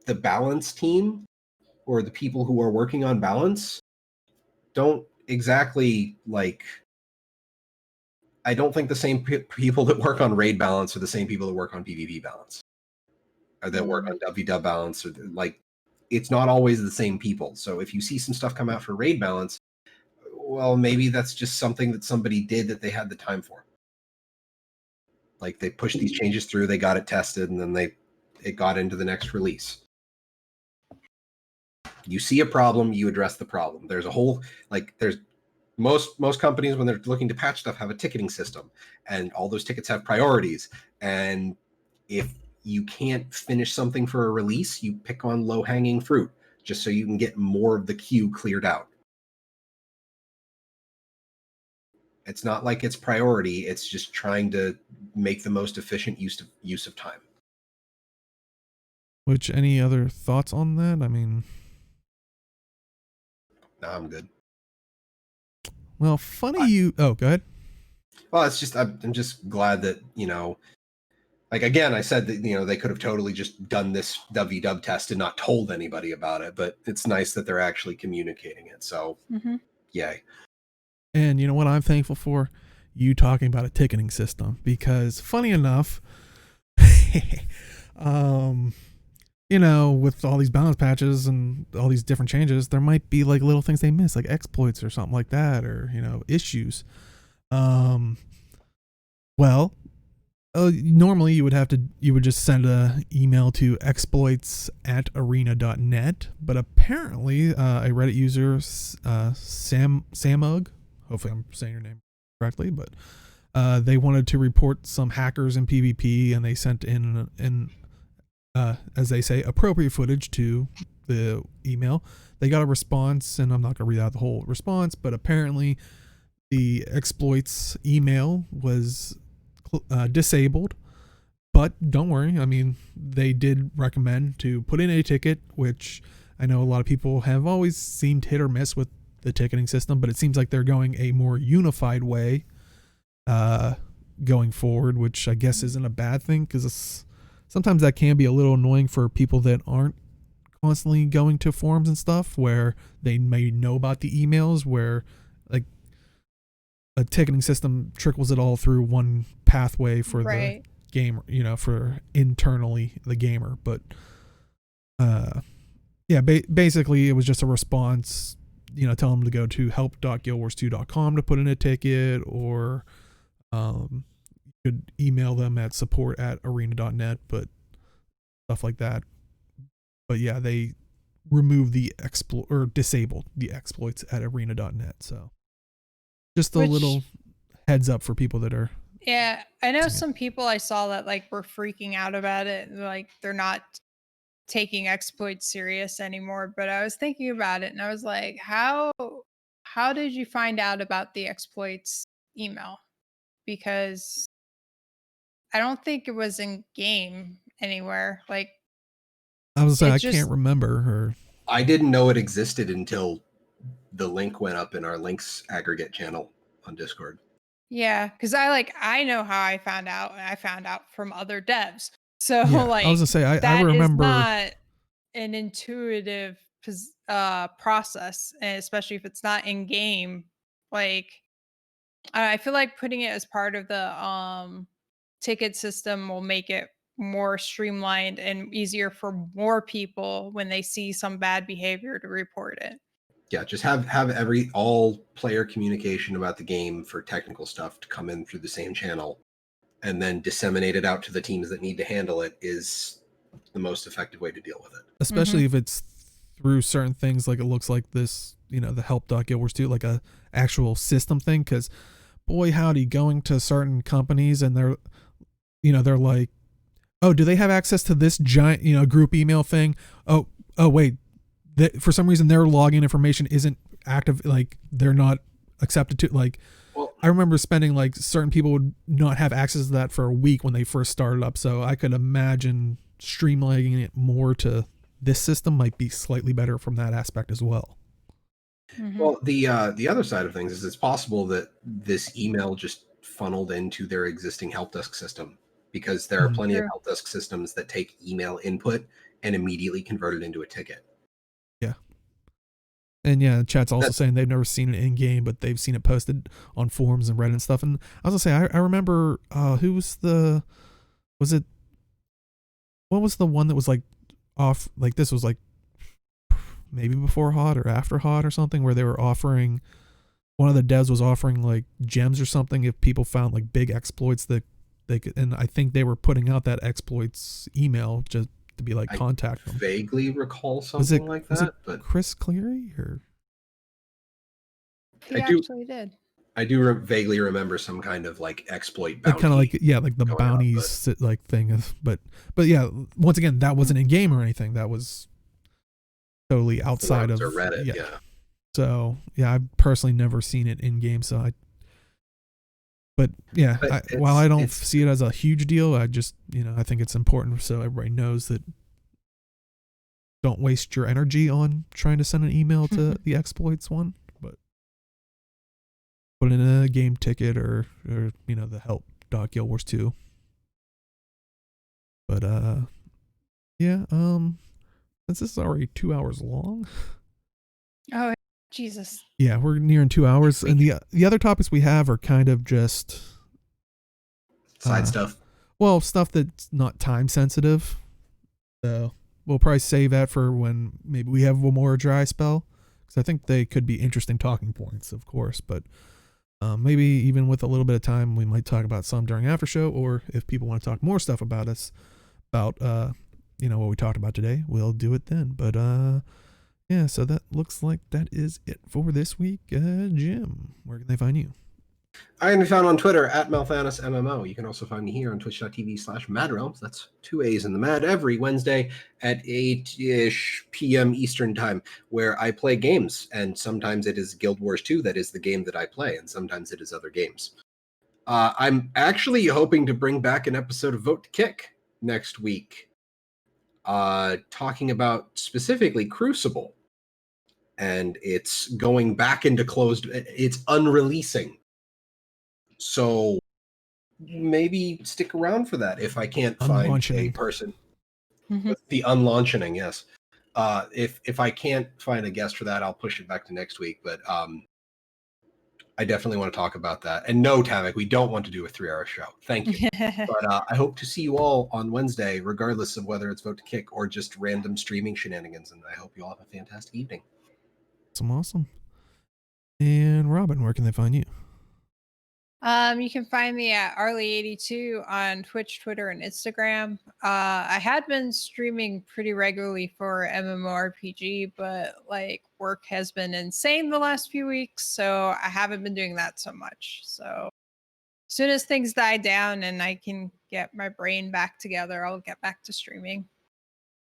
B: the balance team or the people who are working on balance don't exactly like. I don't think the same people that work on raid balance are the same people that work on PvP balance, or that work on WvW balance, or like, it's not always the same people. So if you see some stuff come out for raid balance, well, maybe that's just something that somebody did that they had the time for. Like they pushed these changes through, they got it tested, and then it got into the next release. You see a problem, you address the problem. There's a whole, like, there's most companies, when they're looking to patch stuff, have a ticketing system, and all those tickets have priorities. And if you can't finish something for a release, you pick on low-hanging fruit just so you can get more of the queue cleared out. It's not like it's priority, it's just trying to make the most efficient use of time.
A: Which, any other thoughts on that? I mean,
B: no, I'm good.
A: Well, funny oh, go ahead.
B: Well, it's just, I'm just glad that, like, again, I said that, they could have totally just done this WvW test and not told anybody about it, but it's nice that they're actually communicating it. So, yay.
A: And you know what I'm thankful for? You talking about a ticketing system, because funny enough, with all these balance patches and all these different changes, there might be like little things they miss, like exploits or something like that, or, issues. Normally you would just send an email to exploits@arena.net, but apparently a Reddit user, Samug, hopefully I'm saying your name correctly, but they wanted to report some hackers in PvP, and they sent in as they say, appropriate footage to the email. They got a response, and I'm not going to read out the whole response, but apparently the exploits email was disabled. But don't worry, I mean, they did recommend to put in a ticket, which I know a lot of people have always seemed hit or miss with the ticketing system, but it seems like they're going a more unified way going forward, which I guess isn't a bad thing, because sometimes that can be a little annoying for people that aren't constantly going to forums and stuff, where they may know about the emails, where like a ticketing system trickles it all through one pathway for the gamer, for internally the gamer. But basically it was just a response, tell them to go to help.guildwars2.com to put in a ticket, or could email them at support@arena.net, but stuff like that. But yeah, they removed the disabled the exploits at arena.net. So just a little heads up for people that are.
C: Yeah, I know some people I saw that like were freaking out about it. Like they're not taking exploits serious anymore. But I was thinking about it, and I was like, how did you find out about the exploits email? Because I don't think it was in game anywhere. Like,
A: I was saying, I can't remember her.
B: I didn't know it existed until the link went up in our links aggregate channel on Discord.
C: Yeah, because I know how I found out. I found out from other devs. So
A: I was gonna say, I remember.
C: That is not an intuitive process, and especially if it's not in game. Like, I feel like putting it as part of the ticket system will make it more streamlined and easier for more people when they see some bad behavior to report it.
B: Yeah, just have every all player communication about the game for technical stuff to come in through the same channel, and then disseminate it out to the teams that need to handle it is the most effective way to deal with it.
A: Especially if it's through certain things, like it looks like this, the help.guildwars2, like a actual system thing. Because boy howdy, going to certain companies and they're like, oh, do they have access to this giant group email thing? Oh wait, for some reason their login information isn't active, like they're not accepted to, like,
B: Well,
A: I remember spending, like, certain people would not have access to that for a week when they first started up. So I could imagine streamlining it more to this system might be slightly better from that aspect as well.
B: Well, the other side of things is it's possible that this email just funneled into their existing help desk system, because there are plenty of
C: True.
B: help desk systems that take email input and immediately convert it into a ticket.
A: Yeah. And yeah, chat's also
B: That's-
A: saying they've never seen it in game, but they've seen it posted on forums and Reddit and stuff. And I was gonna say, I remember what was the one that was like off, like this was like maybe before hot or after hot or something, where they were offering, one of the devs was offering like gems or something if people found like big exploits that they could, and I think they were putting out that exploits email just to be like,
B: I
A: contact them.
B: Vaguely recall
A: Was
B: something like that, but
A: Chris Cleary or
C: He
B: I do-
C: actually did.
B: I do vaguely remember some kind of like exploit bounty.
A: like kind of like, yeah, like the
B: going on,
A: bounties like thing of, but yeah, once again, that wasn't in game or anything. That was totally outside of
B: forums or Reddit. Yeah.
A: So yeah, I've personally never seen it in game. So but yeah,
B: But
A: while I don't
B: it's-
A: see it as a huge deal, I just, I think it's important so everybody knows that don't waste your energy on trying to send an email to the exploits one, but put in a game ticket or the help.guildwars2. But yeah, since this is already 2 hours long.
C: Oh, Jesus.
A: Yeah, we're nearing 2 hours, and the other topics we have are kind of just
B: Side stuff.
A: well, stuff that's not time sensitive. So we'll probably save that for when maybe we have one more dry spell, because I think they could be interesting talking points, of course. But maybe even with a little bit of time, we might talk about some during after show, or if people want to talk more stuff about what we talked about today, we'll do it then. But yeah, so that looks like that is it for this week. Jim, where can they find you?
B: I can be found on Twitter at MalthanusMMO. You can also find me here on twitch.tv/MadRealms. That's 2 A's in the Mad, every Wednesday at 8-ish p.m. Eastern time, where I play games. And sometimes it is Guild Wars 2 that is the game that I play, and sometimes it is other games. I'm actually hoping to bring back an episode of Vote to Kick next week, talking about specifically Crucible. And it's going back into closed, it's unreleasing. So maybe stick around for that if I can't find a
A: Unlaunching.
B: person.
C: Mhm.
B: The unlaunching, yes. If I can't find a guest for that, I'll push it back to next week. But I definitely want to talk about that. And no, Tamik, we don't want to do a 3-hour show. Thank you. But I hope to see you all on Wednesday, regardless of whether it's Vote to Kick or just random streaming shenanigans. And I hope you all have a fantastic evening.
A: Awesome. And Robin, where can they find you?
C: You can find me at Arlie82 on Twitch, Twitter, and Instagram. I had been streaming pretty regularly for MMORPG, but like work has been insane the last few weeks, so I haven't been doing that so much. So as soon as things die down and I can get my brain back together, I'll get back to streaming.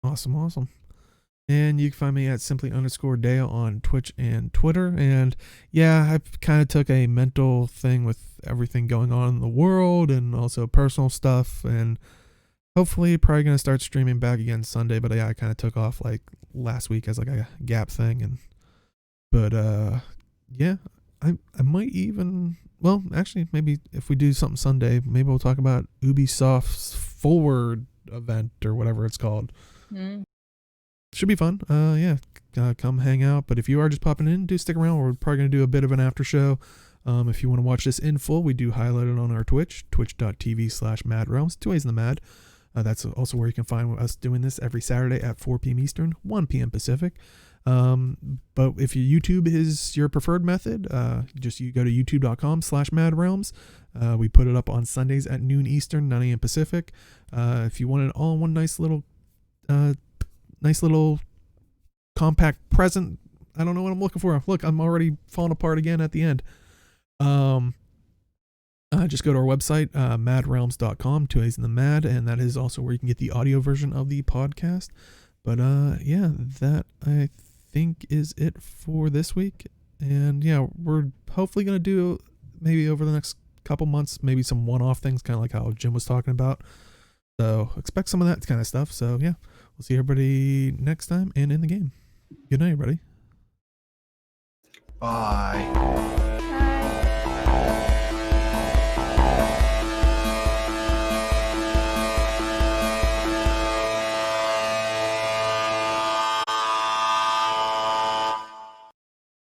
A: Awesome. And you can find me at simply_Dale on Twitch and Twitter. And yeah, I kind of took a mental thing with everything going on in the world and also personal stuff. And hopefully probably going to start streaming back again Sunday. But yeah, I kind of took off like last week as like a gap thing. But yeah, I might even, well, actually, maybe if we do something Sunday, maybe we'll talk about Ubisoft's Forward event or whatever it's called. Should be fun. Yeah, come hang out. But if you are just popping in, do stick around. We're probably going to do a bit of an after show. If you want to watch this in full, we do highlight it on our Twitch, twitch.tv/madrealms, 2 A's in the Mad. That's also where you can find us doing this every Saturday at 4 p.m. Eastern, 1 p.m. Pacific. But if YouTube is your preferred method, you go to youtube.com/madrealms. We put it up on Sundays at noon Eastern, 9 a.m. Pacific. If you want it all in one nice little compact present, I don't know what I'm looking for. Look, I'm already falling apart again at the end. Just go to our website, madrealms.com, 2 A's in the Mad, and that is also where you can get the audio version of the podcast. But yeah, that I think is it for this week. And yeah, we're hopefully going to do maybe over the next couple months, maybe some one-off things, kind of like how Jim was talking about. So expect some of that kind of stuff. So yeah, we'll see everybody next time and in the game. Good night, everybody.
B: Bye.